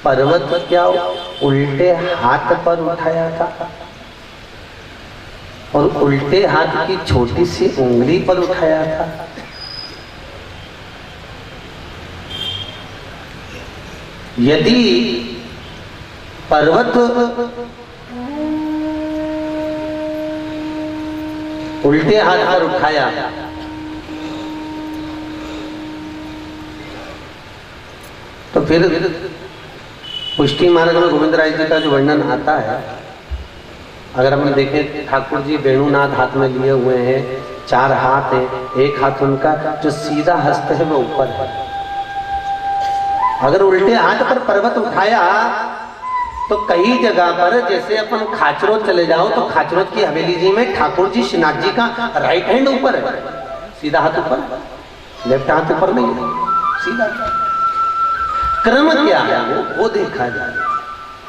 पर्वत क्या उल्टे हाथ पर उठाया था और उल्टे हाथ की छोटी सी उंगली पर उठाया था? यदि पर्वत उल्टे हाथ पर उठाया तो फिर पुष्टि मार्ग में गोविंद राय जी का जो वर्णन आता है, अगर हम देखें ठाकुर जी वेणुनाथ हाथ में लिए हुए हैं, 4 हाथ हैं, एक हाथ उनका जो सीधा हस्त है वो ऊपर है। अगर उल्टे हाथ पर पर्वत उठाया तो कई जगह पर जैसे अपन खाचरोद चले जाओ तो खाचरोद की हवेली जी में ठाकुर जी श्रीनाथ जी का राइट हैंड ऊपर है, सीधा हाथ ऊपर, लेफ्ट हाथ ऊपर नहीं है, सीधा। क्रम क्या है वो देखा जाए।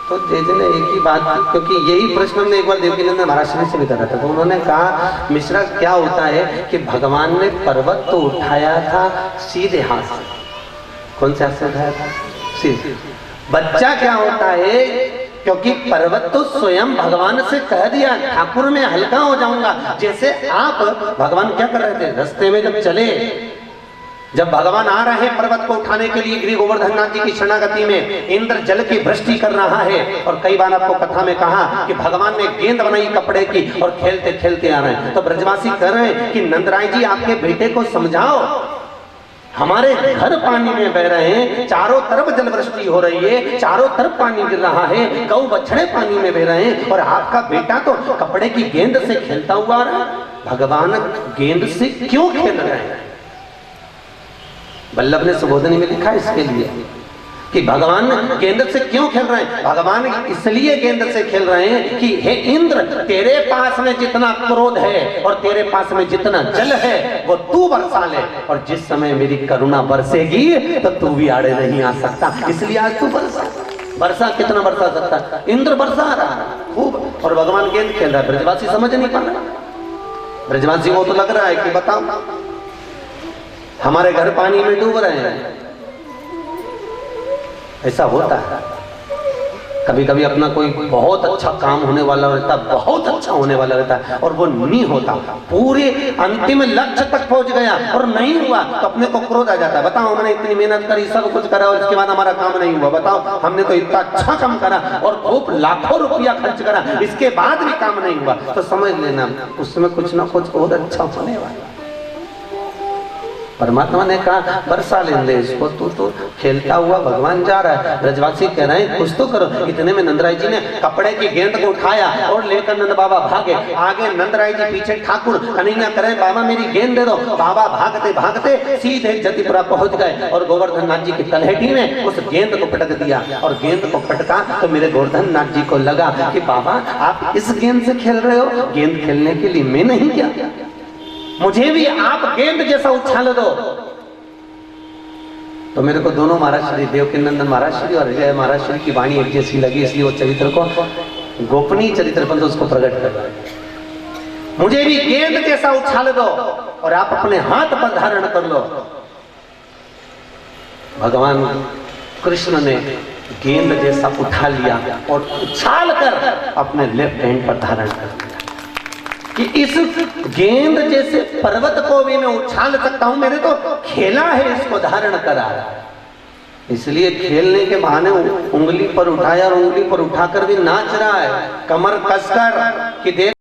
तो जैसे ने एक ही बात, क्योंकि यही प्रश्न हमने एक बार देवकीनंदन महाराज से भी करा था, तो उन्होंने कहा मिश्रा क्या होता है कि भगवान ने पर्वत तो उठाया था सीधे हाथ से। कौन से हाथ से उठाया था? सीधे। बच्चा क्या होता है, क्योंकि पर्वत तो स्वयं भगवान से कह दिया ठाकुर मैं हल्का हो जाऊंगा। जैसे आप भगवान क्या कर रहे थे रास्ते में जब चले, जब भगवान आ रहे हैं पर्वत को उठाने के लिए गिरि गोवर्धन नाथ जी की शरणागति में, इंद्र जल की वृष्टि कर रहा है। और कई बार आपको कथा में कहा कि भगवान ने गेंद बनाई कपड़े की और खेलते खेलते आ रहे हैं। तो ब्रजवासी कह रहे हैं कि नंदराय जी आपके बेटे को समझाओ, हमारे घर पानी में बह रहे हैं, चारों तरफ जल वृष्टि हो रही है, चारों तरफ पानी गिर रहा है, गौ बछड़े पानी में बह रहे हैं और आपका बेटा तो कपड़े की गेंद से खेलता हुआ आ रहा है। भगवान गेंद से क्यों खेल रहे हैं? वल्लभ ने सुबोधनी में लिखा इसके लिए कि भगवान गेंद से क्यों खेल रहे हैं। भगवान इसलिए गेंद से खेल रहे हैं कि हे इंद्र, तेरे पास में जितना क्रोध है और तेरे पास में जितना जल है वो तू बरसा ले, और जिस समय मेरी करुणा बरसेगी तो तू भी आड़े नहीं आ सकता, इसलिए आज तू बरसा। बरसा कितना बरसा सकता? इंद्र बरसा रहा है खूब और भगवान गेंद खेल रहा है। ब्रजवासी समझ नहीं पा रहा। ब्रजवासी को तो लग रहा है कि बताओ हमारे घर पानी में डूब रहे हैं। ऐसा होता है कभी कभी, अपना कोई बहुत अच्छा काम होने वाला रहता, बहुत अच्छा होने वाला रहता है और वो नहीं होता, पूरे अंतिम लक्ष्य तक पहुंच गया और नहीं हुआ तो अपने को क्रोध आ जाता है। बताओ हमने इतनी मेहनत करी, सब कुछ करा और इसके बाद हमारा काम नहीं हुआ। बताओ हमने तो इतना अच्छा काम करा और खूब लाखों रुपया खर्च करा, इसके बाद भी काम नहीं हुआ, तो समझ लेना उसमें कुछ ना कुछ और अच्छा होने वाला। परमात्मा ने कहा बरसा लेंगे इसको, तू तो खेलता हुआ भगवान जा रहा है। ब्रजवासी कह रहे हैं कुछ तो करो। इतने में नंदराय जी ने कपड़े की गेंद को उठाया और लेकर नंद बाबा भागे। आगे नंदराय जी, पीछे ठाकुर कन्हैया करें बाबा मेरी गेंद दे दो। बाबा भागते भागते सीधे जतिपुरा पहुंच गए और गोवर्धन नाथ जी की तलहटी में उस गेंद को पटक दिया। और गेंद को पटका तो मेरे गोवर्धन नाथ जी को लगा कि बाबा आप इस गेंद से खेल रहे हो, गेंद खेलने के लिए मैं नहीं क्या, मुझे भी आप गेंद जैसा उछाल दो। तो मेरे को दोनों महाराज श्री देवकीनंदन महाराज श्री और विजय महाराज श्री की वाणी एक जैसी लगी, इसलिए वो चरित्र को गोपनीय चरित्र पर तो उसको प्रकट कर रहा है। मुझे भी गेंद जैसा उछाल दो और आप अपने हाथ पर धारण कर लो। भगवान कृष्ण ने गेंद जैसा उठा लिया और उछाल कर अपने लेफ्ट हैंड पर धारण कर लिया। कि इस गेंद जैसे पर्वत को भी मैं उछाल सकता हूं, मेरे तो खेला है इसको धारण करा। इसलिए खेलने के बहाने उंगली पर उठाया और उंगली पर उठाकर भी नाच रहा है, कमर कसकर कि देख